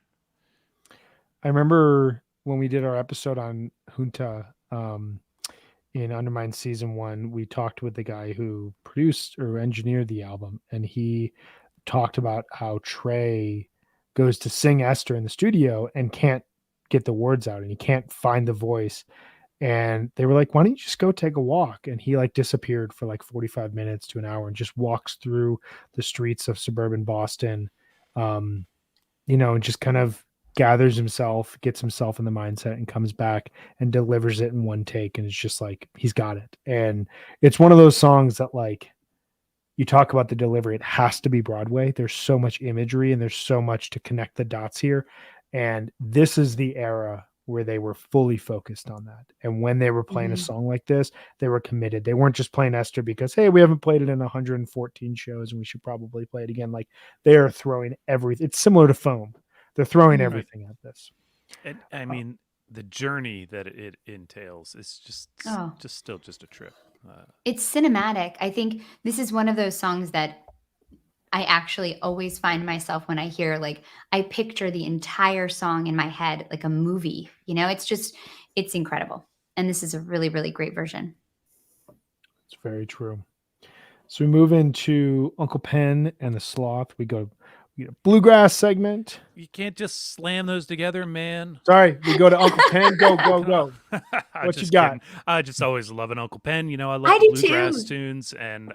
I remember when we did our episode on Junta in Undermine season 1, we talked with the guy who produced or engineered the album, and he talked about how Trey goes to sing Esther in the studio and can't get the words out and he can't find the voice. And they were like, why don't you just go take a walk? And he like disappeared for like 45 minutes to an hour and just walks through the streets of suburban Boston, and just kind of gathers himself, gets himself in the mindset and comes back and delivers it in one take. And it's just like, he's got it. And it's one of those songs that like, you talk about the delivery, it has to be Broadway. There's so much imagery and there's so much to connect the dots here. And this is the era where they were fully focused on that. And when they were playing a song like this, they were committed. They weren't just playing Esther because, hey, we haven't played it in 114 shows and we should probably play it again. Like they are throwing everything. It's similar to Foam. They're throwing everything at this. And I mean, the journey that it entails is just a trip. It's cinematic. I think this is one of those songs that I actually always find myself when I hear, like, I picture the entire song in my head like a movie. It's incredible. And this is a really, really great version. It's very true. So we move into Uncle Pen and the Sloth. We go bluegrass segment. You can't just slam those together, man. Sorry, we go to Uncle Pen. Go. What you got? Kidding. I just always love an Uncle Pen. I love the bluegrass tunes, and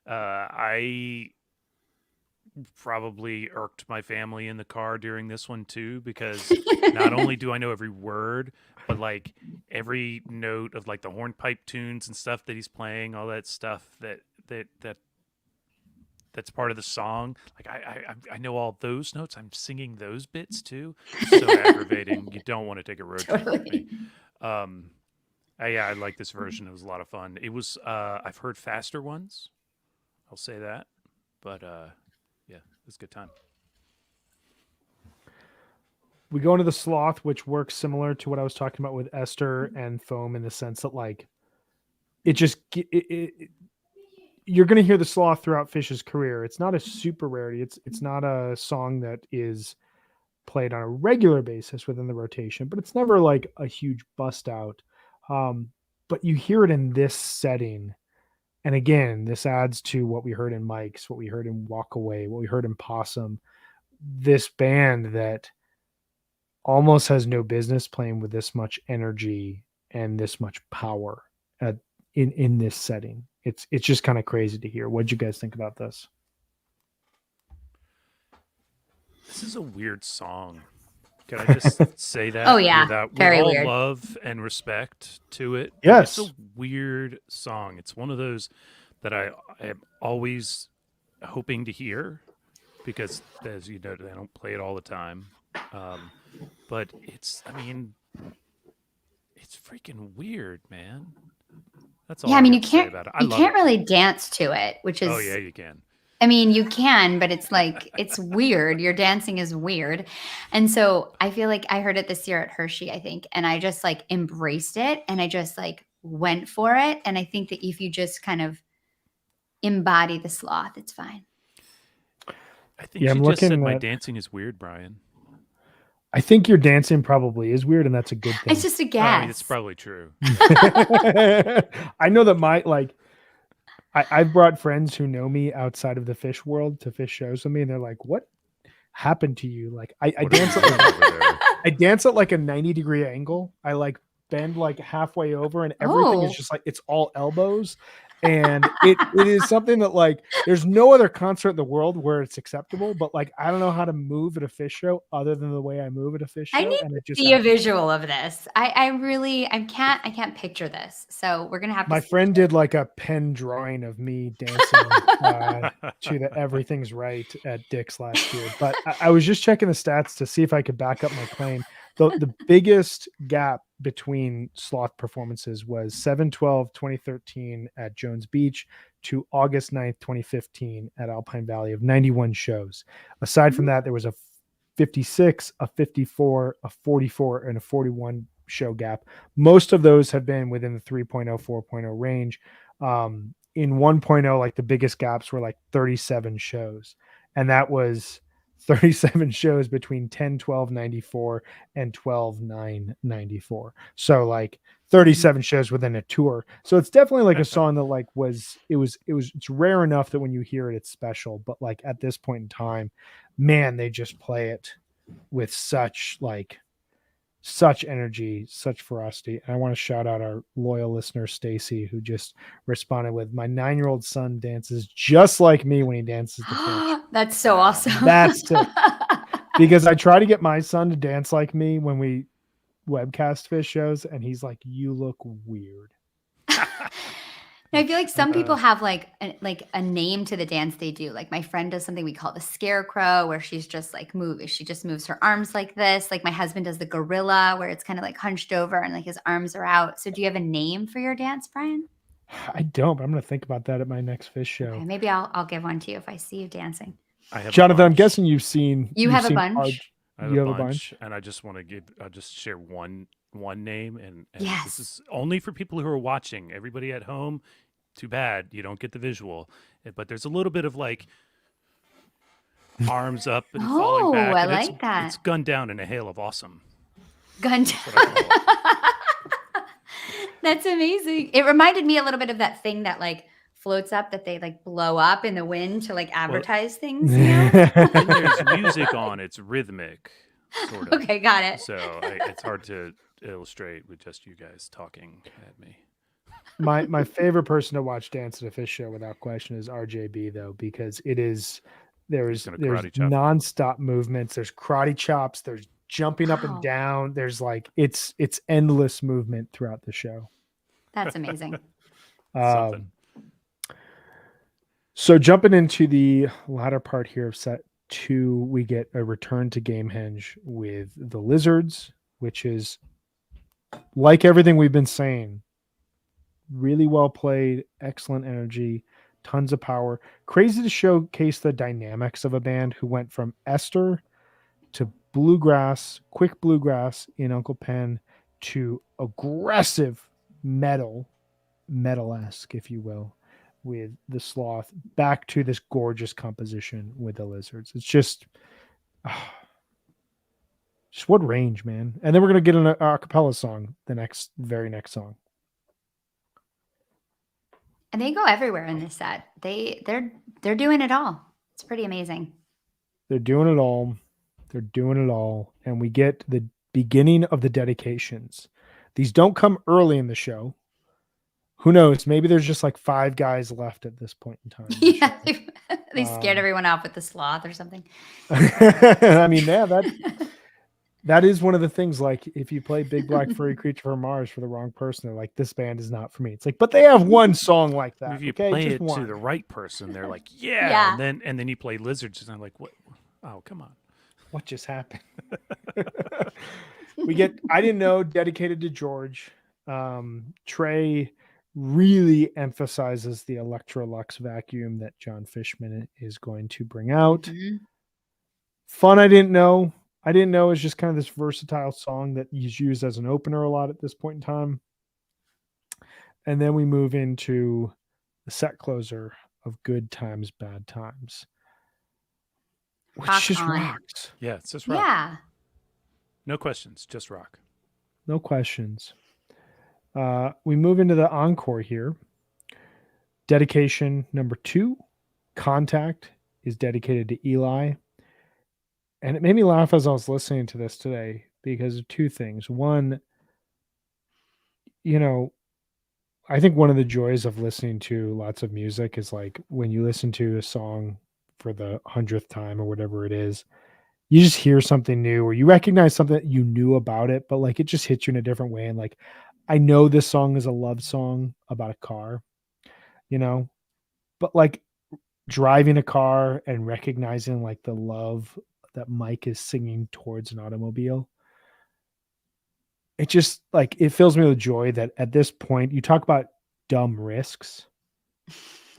I probably irked my family in the car during this one too, because not only do I know every word, but like every note of like the hornpipe tunes and stuff that he's playing, all that stuff that's part of the song. Like I know all those notes. I'm singing those bits too. It's so aggravating. You don't want to take a road trip with me. I like this version. It was a lot of fun. It was. I've heard faster ones. I'll say that, but yeah, it was a good time. We go into the Sloth, which works similar to what I was talking about with Esther and Foam in the sense that like you're going to hear the Sloth throughout Fish's career. It's not a super rarity. It's not a song that is played on a regular basis within the rotation, but it's never like a huge bust out. But you hear it in this setting. And again, this adds to what we heard in Mike's, what we heard in Walk Away, what we heard in Possum. This band that almost has no business playing with this much energy and this much power in this setting. It's just kind of crazy to hear. What'd you guys think about this? This is a weird song. Can I just say that? Oh yeah, very with all weird. love and respect to it. Yes, it's a weird song. It's one of those that I am always hoping to hear because, as you know, they don't play it all the time. But it's freaking weird, man. That's all. Yeah, I mean, you can't really dance to it, which is. Oh yeah, you can. I mean, you can, but it's like, it's weird. Your dancing is weird. And so I feel like I heard it this year at Hershey, I think, and I just like embraced it and I just like went for it. And I think that if you just kind of embody the sloth, it's fine. I think you just said my dancing is weird, Brian. I think your dancing probably is weird, and that's a good thing. It's just a guess. It's probably true. I know that I've brought friends who know me outside of the Fish world to Fish shows with me, and they're like, "What happened to you?" Like I dance I dance at like a 90-degree angle. I like bend like halfway over, and everything is just like it's all elbows. And it is something that like there's no other concert in the world where it's acceptable, but like I don't know how to move at a Fish show other than the way I move at a Fish show. I need to see a visual of this. I can't picture this. So we're gonna have to. My friend did like a pen drawing of me dancing to the Everything's Right at Dick's last year. But I was just checking the stats to see if I could back up my claim. The biggest gap between Sloth performances was 7/12/2013 at Jones Beach to August 9th, 2015 at Alpine Valley of 91 shows. Aside from that, there was a 56, a 54, a 44, and a 41 show gap. Most of those have been within the 3.0, 4.0 range. In 1.0, like the biggest gaps were like 37 shows. And that was 37 shows between 10/12/94 and 12/9/94. So like 37 shows within a tour. So it's definitely like a song that like it's rare enough that when you hear it, it's special. But like at this point in time, man, they just play it with such energy, such ferocity. And I want to shout out our loyal listener, Stacy, who just responded with, "My 9-year-old son dances just like me when he dances the fish." That's so awesome. That's it. Because I try to get my son to dance like me when we webcast fish shows, and he's like, "You look weird." I feel like some people have like a name to the dance they do. Like my friend does something we call the scarecrow, where she's just like she just moves her arms like this. Like my husband does the gorilla, where it's kind of like hunched over and like his arms are out. So do you have a name for your dance, Brian? I don't, but I'm going to think about that at my next fish show. Okay, maybe I'll give one to you if I see you dancing. Jonathan, I'm guessing you've seen. You have a bunch. You have a bunch, and I just want to I'll just share one name, and yes. This is only for people who are watching. Everybody at home, too bad you don't get the visual, but there's a little bit of like arms up and falling back. I like that. It's gunned down in a hail of awesome. Gunned down. That's amazing. It reminded me a little bit of that thing that like floats up that they like blow up in the wind to like advertise things. You know? When there's music on, it's rhythmic, sort of. Okay, got it. So it's hard to illustrate with just you guys talking at me. My favorite person to watch dance at a fish show without question is RJB, though, because there's nonstop movements. There's karate chops. There's jumping up and down. There's like it's endless movement throughout the show. That's amazing. So jumping into the latter part here of set 2, we get a return to Gamehenge with the Lizards, which is like everything we've been saying. Really well played, excellent energy, tons of power. Crazy to showcase the dynamics of a band who went from Esther to bluegrass, quick bluegrass in Uncle Pen, to aggressive metal-esque, if you will, with the Sloth, back to this gorgeous composition with the Lizards. It's just what range, man. And then we're going to get an a cappella song, the very next song. And they go everywhere in this set. They're doing it all. It's pretty amazing. They're doing it all. They're doing it all. And we get the beginning of the dedications. These don't come early in the show. Who knows? Maybe there's just like 5 guys left at this point in time. Yeah, they scared everyone off with the Sloth or something. I mean, yeah, that is one of the things. Like, if you play Big Black Furry Creature from Mars for the wrong person, they're like, this band is not for me. It's like, but they have one song like that. If you play it to the right person, they're like, yeah. And then you play Lizards, and I'm like, what? Oh, come on. What just happened? I didn't know, dedicated to George. Trey really emphasizes the Electrolux vacuum that John Fishman is going to bring out. Mm-hmm. Fun, I didn't know it's just kind of this versatile song that he's used as an opener a lot at this point in time. And then we move into the set closer of Good Times, Bad Times, which just rocks. Yeah, it's just rock. Yeah. No questions, just rock. No questions. We move into the encore here. Dedication number 2, Contact, is dedicated to Eli. And it made me laugh as I was listening to this today because of 2 things. One, I think one of the joys of listening to lots of music is like when you listen to a song for the 100th time or whatever it is, you just hear something new or you recognize something that you knew about it, but like it just hits you in a different way. And like, I know this song is a love song about a car, but like driving a car and recognizing like the love that Mike is singing towards an automobile. It just like, it fills me with joy that at this point, you talk about dumb risks,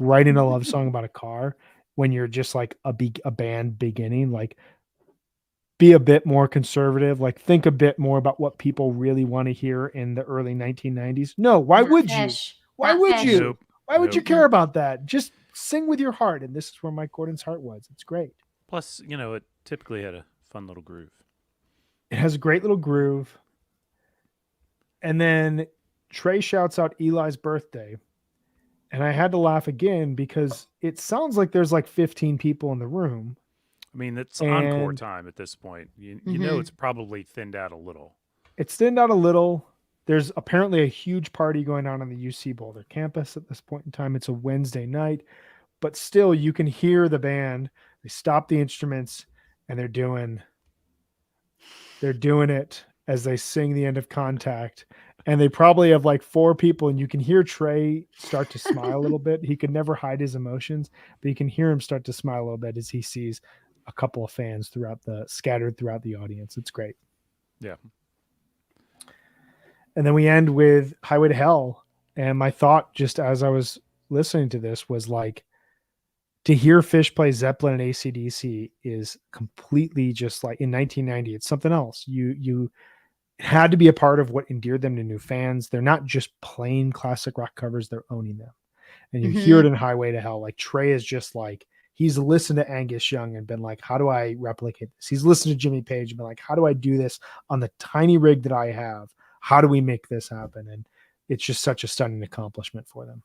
writing a love song about a car when you're just like a band beginning, like be a bit more conservative, like think a bit more about what people really want to hear in the early 1990s. No, why would you? Why would you? Nope. Why would you care about that? Just sing with your heart. And this is where Mike Gordon's heart was. It's great. Plus, typically had a fun little groove. It has a great little groove. And then Trey shouts out Eli's birthday. And I had to laugh again because it sounds like there's like 15 people in the room. I mean, it's encore And time at this point. You know it's probably thinned out a little. it's thinned out a little. There's apparently a huge party going on the UC Boulder campus at this point in time. It's a Wednesday night, but still you can hear the band. They stop the instruments and they're doing it as they sing the End of Contact. And they probably have like 4 people, and you can hear Trey start to smile a little bit. He could never hide his emotions, but you can hear him start to smile a little bit as he sees a couple of fans scattered throughout the audience. It's great. Yeah. And then we end with Highway to Hell. And my thought just as I was listening to this was like, to hear Fish play Zeppelin and AC/DC is completely just like in 1990. It's something else. You had to be a part of what endeared them to new fans. They're not just playing classic rock covers, they're owning them. And you hear it in Highway to Hell. Like Trey is just like, he's listened to Angus Young and been like, how do I replicate this? He's listened to Jimmy Page and been like, how do I do this on the tiny rig that I have? How do we make this happen? And it's just such a stunning accomplishment for them.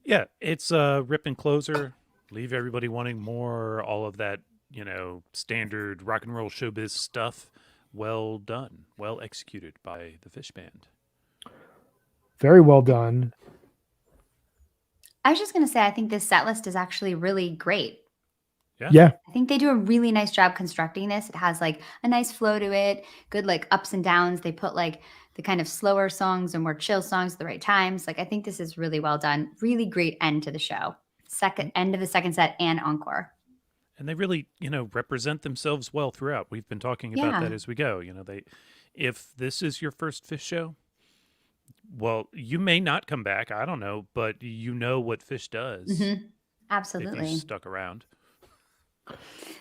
Yeah, it's a rip and closer, leave everybody wanting more, all of that, standard rock and roll showbiz stuff. Well done, well executed by the Fish Band. Very well done. I was just going to say, I think this set list is actually really great. Yeah. I think they do a really nice job constructing this. It has like a nice flow to it, good like ups and downs. They put like the kind of slower songs and more chill songs at the right times. Like I think this is really well done. Really great end to the show. End of the second set and encore. And they really, represent themselves well throughout. We've been talking about that as we go. If this is your first Fish show, well, you may not come back. I don't know, but you know what Fish does. Absolutely. If you stuck around.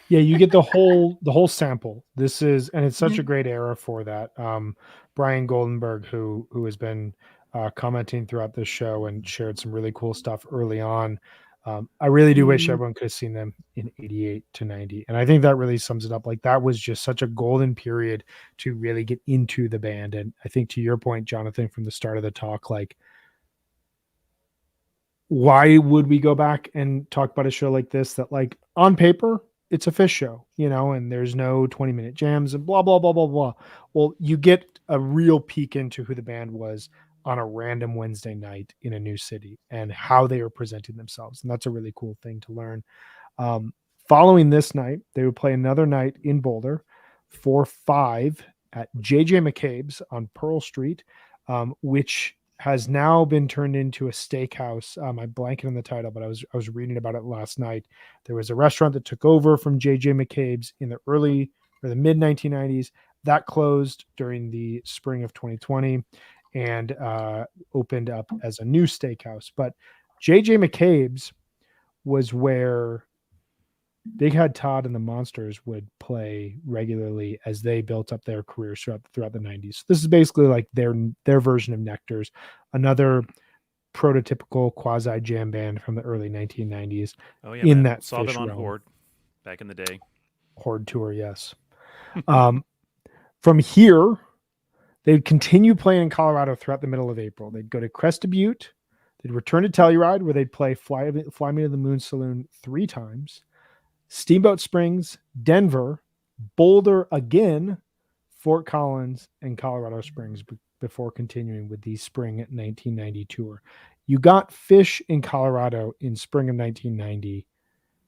Yeah, you get the whole sample. This is, and it's such a great era for that. Brian Goldenberg, who has been commenting throughout this show and shared some really cool stuff early on. I really do wish everyone could have seen them in 88 to 90. And I think that really sums it up. Like that was just such a golden period to really get into the band. And I think to your point, Jonathan, from the start of the talk, like, why would we go back and talk about a show like this that like on paper, it's a Fish show, and there's no 20-minute jams and blah, blah, blah, blah, blah. Well, you get a real peek into who the band was on a random Wednesday night in a new city and how they were presenting themselves. And that's a really cool thing to learn. Following this night, they would play another night in Boulder for 5 at JJ McCabe's on Pearl Street, which has now been turned into a steakhouse. I blanket on the title, but I was reading about it last night. There was a restaurant that took over from JJ McCabe's in the mid 1990s. That closed during the spring of 2020 and opened up as a new steakhouse. But JJ McCabe's was where Big Head Todd and the Monsters would play regularly as they built up their careers throughout the 90s. This is basically like their version of Nectar's, another prototypical quasi jam band from the early 1990s. Oh yeah, in that saw Fish them on realm. Horde back in the day. Horde tour, yes. From here, they'd continue playing in Colorado throughout the middle of April. They'd go to Crested Butte. They'd return to Telluride, where they'd play Fly Me to the Moon Saloon 3 times. Steamboat Springs, Denver, Boulder again, Fort Collins, and Colorado Springs before continuing with the spring 1990 tour. You got Fish in Colorado in spring of 1990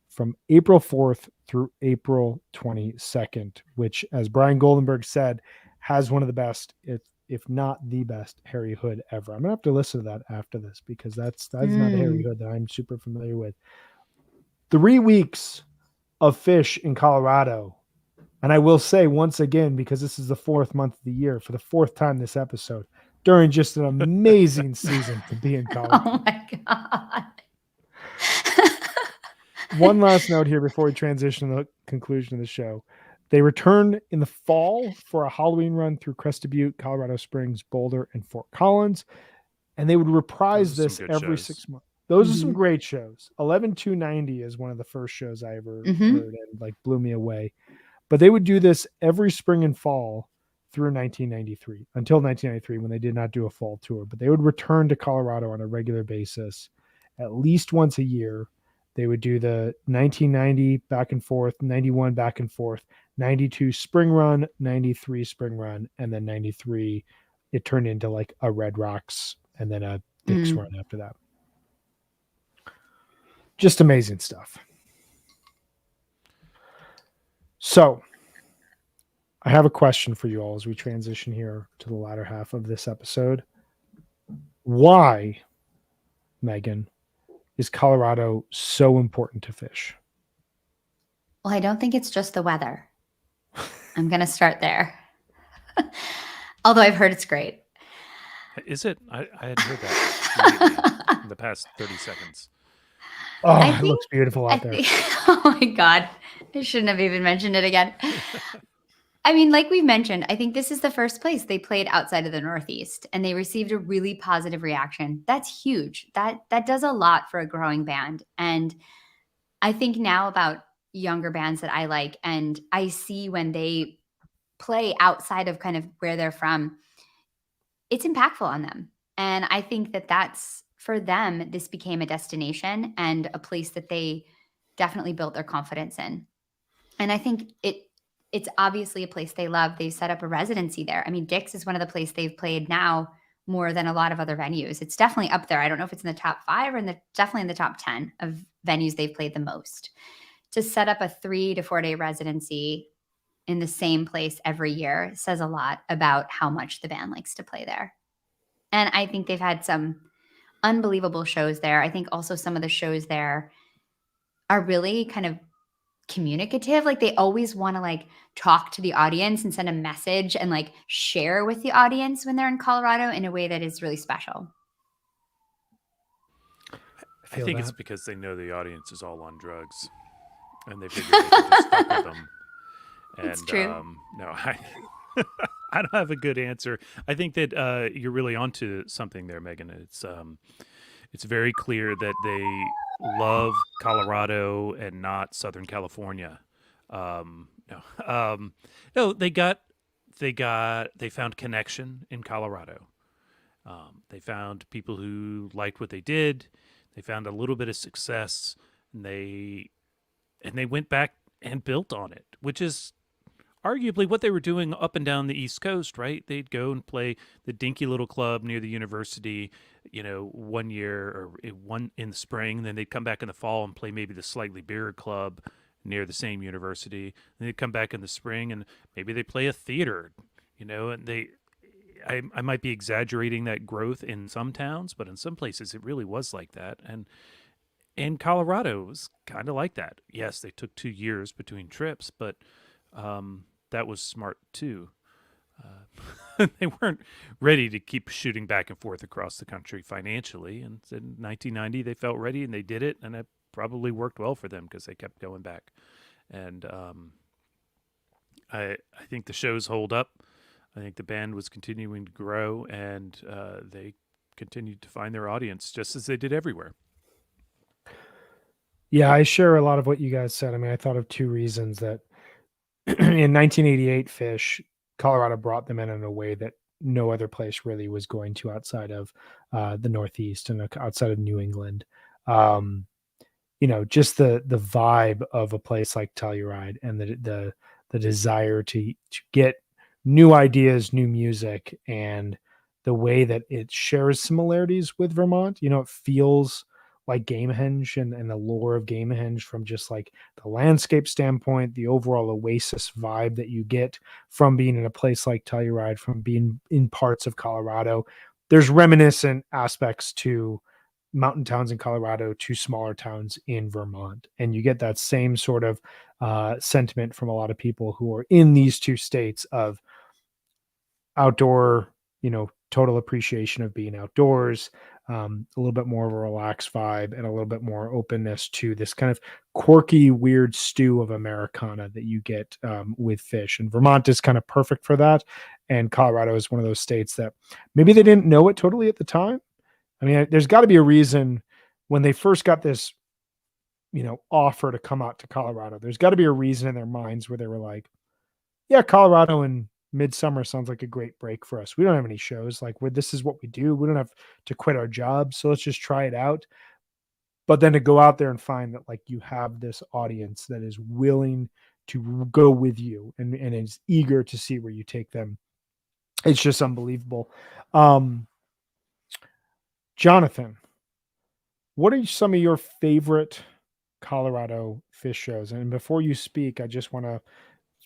from April 4th through April 22nd, which, as Brian Goldenberg said, has one of the best, if not the best, Harry Hood ever. I'm going to have to listen to that after this because that's not a Harry Hood that I'm super familiar with. 3 weeks of Fish in Colorado. And I will say once again, because this is the 4th month of the year, for the 4th time this episode, during just an amazing season to be in Colorado. Oh my God. One last note here before we transition to the conclusion of the show. They return in the fall for a Halloween run through Crested Butte, Colorado Springs, Boulder, and Fort Collins. And they would reprise this every 6 months. Those are some great shows. 11290 is one of the first shows I ever heard, and like blew me away. But they would do this every spring and fall through 1993, until 1993 when they did not do a fall tour. But they would return to Colorado on a regular basis, at least once a year. They would do the 1990 back and forth, 91 back and forth, 92 spring run, 93 spring run, and then 93 it turned into like a Red Rocks and then a Dick's run after that. Just amazing stuff. So I have a question for you all as we transition here to the latter half of this episode. Why, Megan, is Colorado so important to fish? Well, I don't think it's just the weather. I'm going to start there. Although I've heard it's great. Is it? I hadn't heard that in the past 30 seconds. Oh, it looks beautiful out there. Oh my God. I shouldn't have even mentioned it again. I mean, like we mentioned, I think this is the first place they played outside of the Northeast, and they received a really positive reaction. That's huge. That does a lot for a growing band. And I think now about younger bands that I like, and I see when they play outside of kind of where they're from, it's impactful on them. And I think that that's, for them, this became a destination and a place that they definitely built their confidence in. And I think it's obviously a place they love. They've set up a residency there. I mean, Dick's is one of the places they've played now more than a lot of other venues. It's definitely up there. I don't know if it's in the top 5 or definitely in the top 10 of venues they've played the most. To set up a 3 to 4 day residency in the same place every year says a lot about how much the band likes to play there. And I think they've had some unbelievable shows there. I think also some of the shows there are really kind of communicative. Like they always want to like talk to the audience and send a message and like share with the audience when they're in Colorado in a way that is really special. I think it's because they know the audience is all on drugs and they figure they can just fuck with them. And it's true. No, I don't have a good answer. I think that you're really onto something there, Megan. It's very clear that they love Colorado and not Southern California. No, they found connection in Colorado. They found people who liked what they did. They found a little bit of success, and they went back and built on it, which is arguably what they were doing up and down the East Coast, right? They'd go and play the dinky little club near the university, 1 year or one in the spring. And then they'd come back in the fall and play maybe the slightly bigger club near the same university. And they'd come back in the spring and maybe they play a theater, and I might be exaggerating that growth in some towns, but in some places it really was like that. And in Colorado, it was kind of like that. Yes, they took 2 years between trips, but that was smart too. They weren't ready to keep shooting back and forth across the country financially. And in 1990, they felt ready and they did it. And it probably worked well for them because they kept going back. And I think the shows hold up. I think the band was continuing to grow, and they continued to find their audience just as they did everywhere. Yeah, I share a lot of what you guys said. I mean, I thought of 2 reasons that in 1988 Fish, Colorado brought them in a way that no other place really was going to outside of the Northeast and outside of New England. Just the vibe of a place like Telluride and the desire to get new ideas, new music, and the way that it shares similarities with Vermont. It feels like Gamehenge and the lore of Gamehenge from just like the landscape standpoint, the overall oasis vibe that you get from being in a place like Telluride, from being in parts of Colorado. There's reminiscent aspects to mountain towns in Colorado to smaller towns in Vermont. And you get that same sort of sentiment from a lot of people who are in these 2 states of outdoor, total appreciation of being outdoors, a little bit more of a relaxed vibe and a little bit more openness to this kind of quirky, weird stew of Americana that you get with Fish. And Vermont is kind of perfect for that. And Colorado is one of those states that maybe they didn't know it totally at the time. I mean, there's got to be a reason when they first got this, offer to come out to Colorado, there's got to be a reason in their minds where they were like, yeah, Colorado in midsummer sounds like a great break for us. We don't have any shows. Like, this is what we do. We don't have to quit our jobs. So let's just try it out. But then to go out there and find that, like, you have this audience that is willing to go with you and is eager to see where you take them. It's just unbelievable. Jonathan, what are some of your favorite Colorado Fish shows? And before you speak, I just want to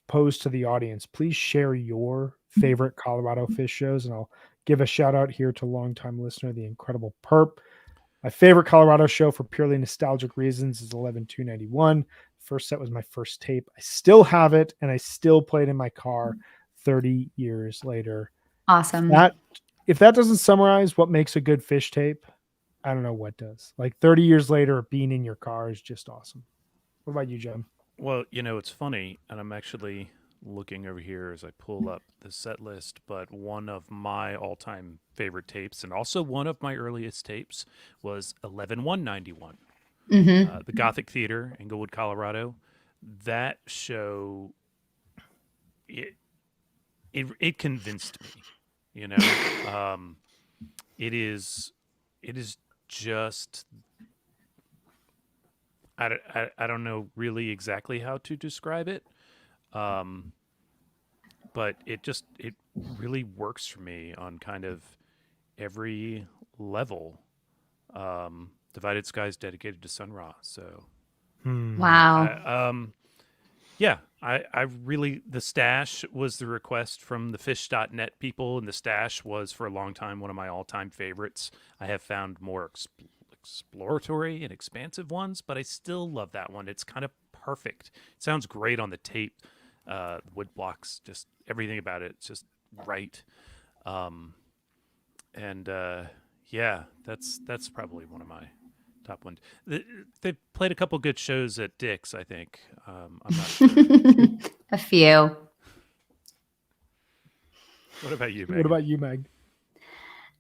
pose to the audience, please share your favorite Colorado Fish shows. And I'll give a shout out here to longtime listener, the Incredible Perp. My favorite Colorado show for purely nostalgic reasons is 11-291. First set was my first tape. I still have it, and I still play it in my car 30 years later. Awesome. If that doesn't summarize what makes a good fish tape, I don't know what does. Like 30 years later, being in your car is just awesome. What about you, Jim? Well, it's funny, and I'm actually looking over here as I pull up the set list, but one of my all-time favorite tapes, and also one of my earliest tapes, was 11-191. The Gothic Theater in Goldwood, Colorado. That show, it convinced me. It is just, I don't know really exactly how to describe it, but it really works for me on kind of every level. Divided Skies dedicated to Sun Ra. So, wow. I really, the Stash was the request from the fish.net people, and the Stash was for a long time one of my all-time favorites. I have found more exploratory and expansive ones, but I still love that one. It's kind of perfect. It sounds great on the tape. Wood blocks, just everything about it, it's just right. That's probably one of my top ones. They played a couple good shows at Dick's, I think. I'm not sure. A few. What about you, Meg? What about you, Meg?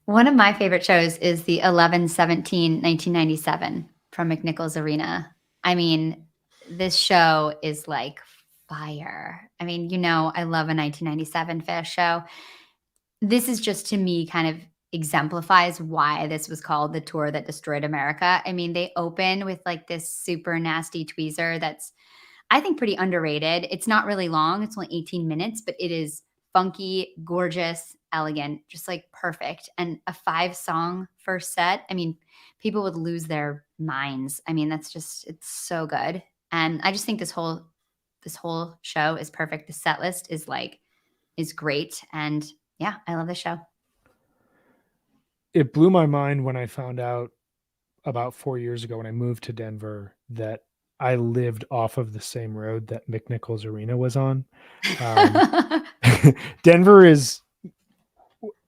One of my favorite shows is the 11-17-1997 from McNichols Arena. I mean, this show is like fire. I mean, I love a 1997 Fish show. This is just, to me, kind of exemplifies why this was called the tour that destroyed America. I mean, they open with like this super nasty tweezer that's, I think, pretty underrated. It's not really long. It's only 18 minutes, but it is funky, gorgeous, elegant, just like perfect. And a 5-song first set. I mean, people would lose their minds. I mean, it's so good. And I just think this whole show is perfect. The set list is great. And yeah, I love this show. It blew my mind when I found out about 4 years ago when I moved to Denver that I lived off of the same road that McNichols Arena was on. Denver is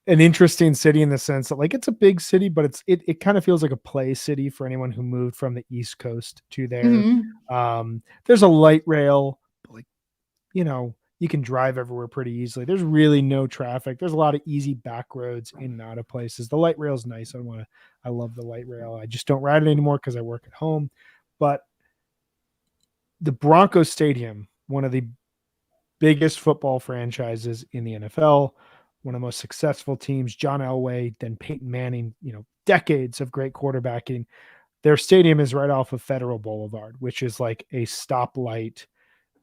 an interesting city in the sense that, like, it's a big city, but it kind of feels like a play city for anyone who moved from the East Coast to there. Mm-hmm. There's a light rail, but you can drive everywhere pretty easily. There's really no traffic. There's a lot of easy back roads in and out of places. The light rail is nice. I love the light rail. I just don't ride it anymore because I work at home. But the Broncos Stadium, one of the biggest football franchises in the NFL, one of the most successful teams, John Elway, then Peyton Manning, decades of great quarterbacking. Their stadium is right off of Federal Boulevard, which is like a stoplight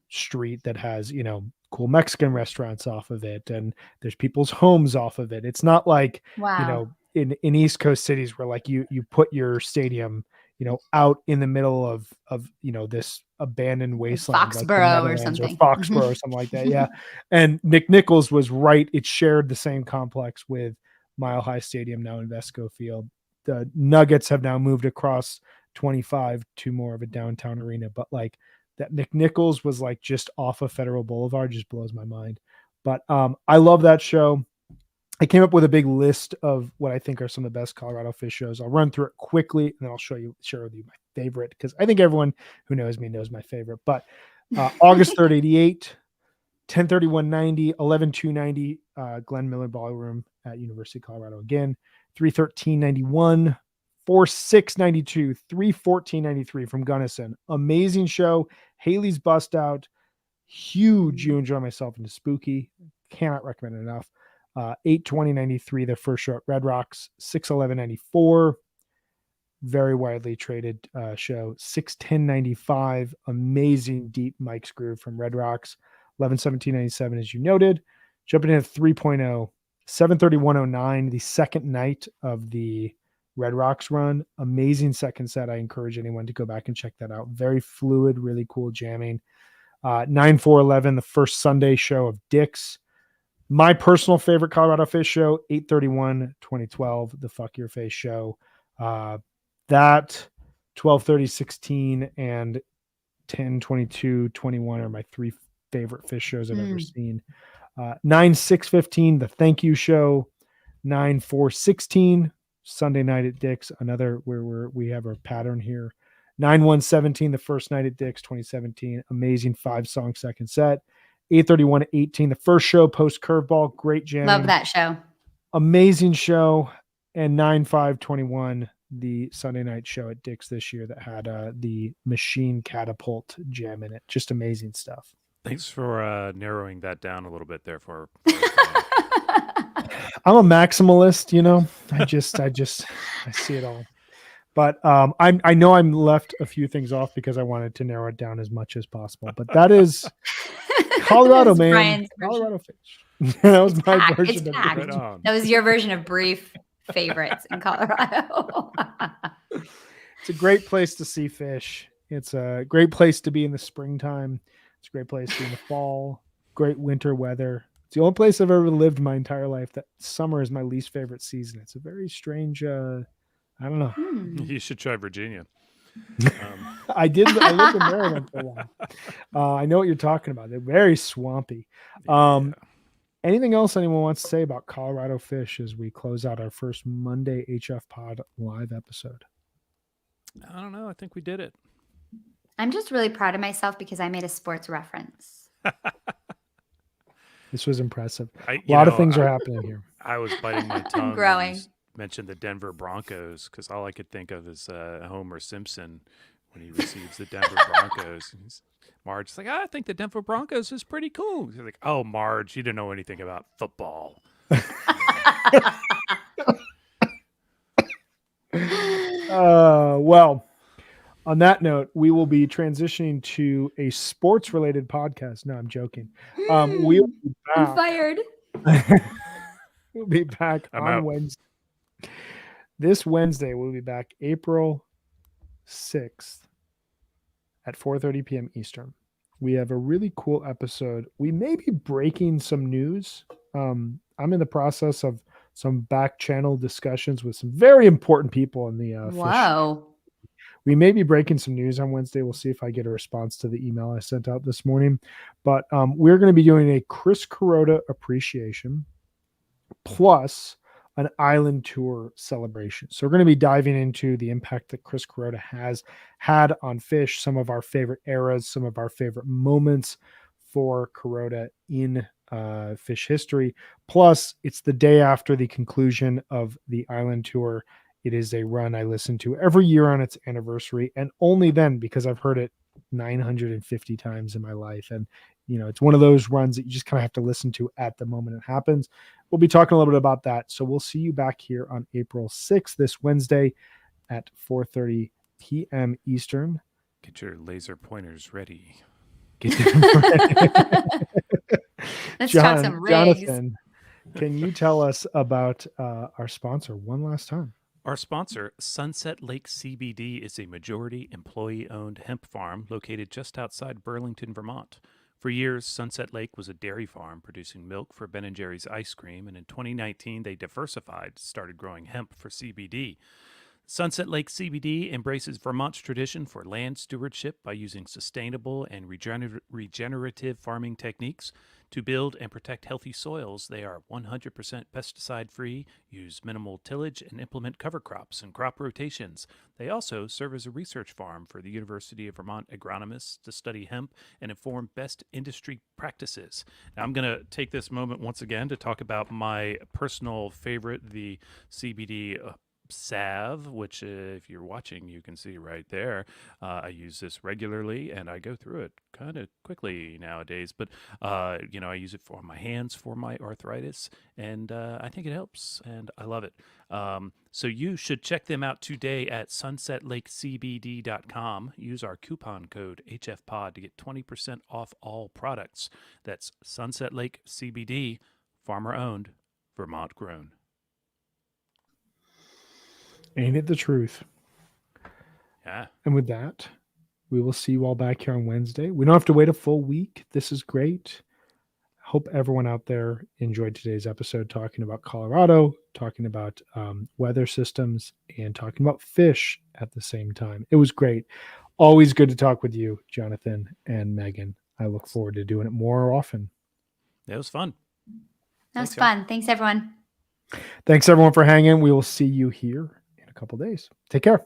street that has, cool Mexican restaurants off of it, and there's people's homes off of it. It's not like, wow. In East Coast cities where like you put your stadium, out in the middle of this abandoned wasteland, Foxborough like or something. or Foxborough or something like that. Yeah. And McNichols was right. It shared the same complex with Mile High Stadium, now Invesco Field. The Nuggets have now moved across 25 to more of a downtown arena, but like that McNichols was like just off of Federal Boulevard just blows my mind. But I love that show. I came up with a big list of what I think are some of the best Colorado Fish shows. I'll run through it quickly and then I'll share with you my favorite, because I think everyone who knows me knows my favorite. But August 3rd, 88, 10/31/90, 11/2/90, Glenn Miller Ballroom at University of Colorado again, 3/13/91, 4692, 31493 from Gunnison. Amazing show. Haley's Bust Out. Huge You Enjoy Myself into Spooky. Cannot recommend it enough. 82093, their first show at Red Rocks. 61194. Very widely traded show. 61095. Amazing deep Mike's Groove from Red Rocks. 111797, as you noted. Jumping in at 3.0. 73109, the second night of the Red Rocks run. Amazing second set. I encourage anyone to go back and check that out. Very fluid, really cool jamming. 9411, the first Sunday show of Dick's. My personal favorite Colorado Fish show, 8/31/2012, the Fuck Your Face show. That 12/30/16 and 10/22/21 are my three favorite Fish shows I've ever seen. 9/6/15, the Thank You show. 9/4/16, Sunday night at Dick's, another where we have a pattern here. 9/1/17, the first night at Dick's, 2017, amazing 5-song second set. 8/31/18, the first show post Curveball, great jam. Love that show. Amazing show. And 9/5/21, the Sunday night show at Dick's this year that had the Machine Catapult jam in it. Just amazing stuff. Thanks for narrowing that down a little bit there for I'm a maximalist, you know. I see it all. But I know I'm left a few things off because I wanted to narrow it down as much as possible. But that is Colorado, man. Brian's Colorado Fish. That was my packed. version It's of packed. it. That was your version of brief favorites in Colorado. It's a great place to see fish. It's a great place to be in the springtime. It's a great place to be in the fall. Great winter weather. It's the only place I've ever lived my entire life that summer is my least favorite season. It's a very strange, I don't know. You should try Virginia. I lived in Maryland for a while. I know what you're talking about. They're very swampy. Anything else anyone wants to say about Colorado Fish as we close out our first Monday HFPod live episode? I don't know. I think we did it. I'm just really proud of myself because I made a sports reference. This was impressive. A lot of things are happening here. I was biting my tongue. I'm growing. When you mentioned the Denver Broncos because all I could think of is Homer Simpson when he receives the Denver Broncos. Marge's like, I think the Denver Broncos is pretty cool. He's like, oh, Marge, you didn't know anything about football. Well, on that note, we will be transitioning to a sports-related podcast. No, I'm joking. We'll be back. I'm fired. We'll be back on Wednesday. This Wednesday, we'll be back April 6th at 4:30 p.m. Eastern. We have a really cool episode. We may be breaking some news. I'm in the process of some back channel discussions with some very important people in the Wow. We may be breaking some news on Wednesday. We'll see if I get a response to the email I sent out this morning. But we're going to be doing a Chris Kuroda appreciation plus an island tour celebration. So we're going to be diving into the impact that Chris Kuroda has had on fish, some of our favorite eras, some of our favorite moments for Kuroda in fish history. Plus, it's the day after the conclusion of the island tour. It is a run I listen to every year on its anniversary, and only then because I've heard it 950 times in my life. And, you know, it's one of those runs that you just kind of have to listen to at the moment it happens. We'll be talking a little bit about that. So we'll see you back here on April 6th, this Wednesday at 4:30 p.m. Eastern. Get your laser pointers ready. Let's talk some rigs. Jonathan, can you tell us about our sponsor one last time? Our sponsor, Sunset Lake CBD, is a majority employee-owned hemp farm located just outside Burlington, Vermont. For years, Sunset Lake was a dairy farm producing milk for Ben & Jerry's ice cream, and in 2019, they diversified, started growing hemp for CBD. Sunset Lake CBD embraces Vermont's tradition for land stewardship by using sustainable and regenerative farming techniques. To build and protect healthy soils, they are 100% pesticide-free, use minimal tillage, and implement cover crops and crop rotations. They also serve as a research farm for the University of Vermont agronomists to study hemp and inform best industry practices. Now, I'm going to take this moment once again to talk about my personal favorite, the CBD salve, which if you're watching, you can see right there. I use this regularly, and I go through it kind of quickly nowadays. But I use it for my hands for my arthritis, and I think it helps, and I love it. So you should check them out today at sunsetlakecbd.com. Use our coupon code HFPod to get 20% off all products. That's Sunset Lake CBD, farmer owned, Vermont grown. Ain't it the truth? Yeah. And with that, we will see you all back here on Wednesday. We don't have to wait a full week. This is great. Hope everyone out there enjoyed today's episode, talking about Colorado, talking about weather systems, and talking about fish at the same time. It was great. Always good to talk with you, Jonathan and Megan. I look forward to doing it more often. It was fun. That was Thanks, y'all. fun. Thanks, everyone. Thanks, everyone, for hanging. We will see you here in a couple days. Take care.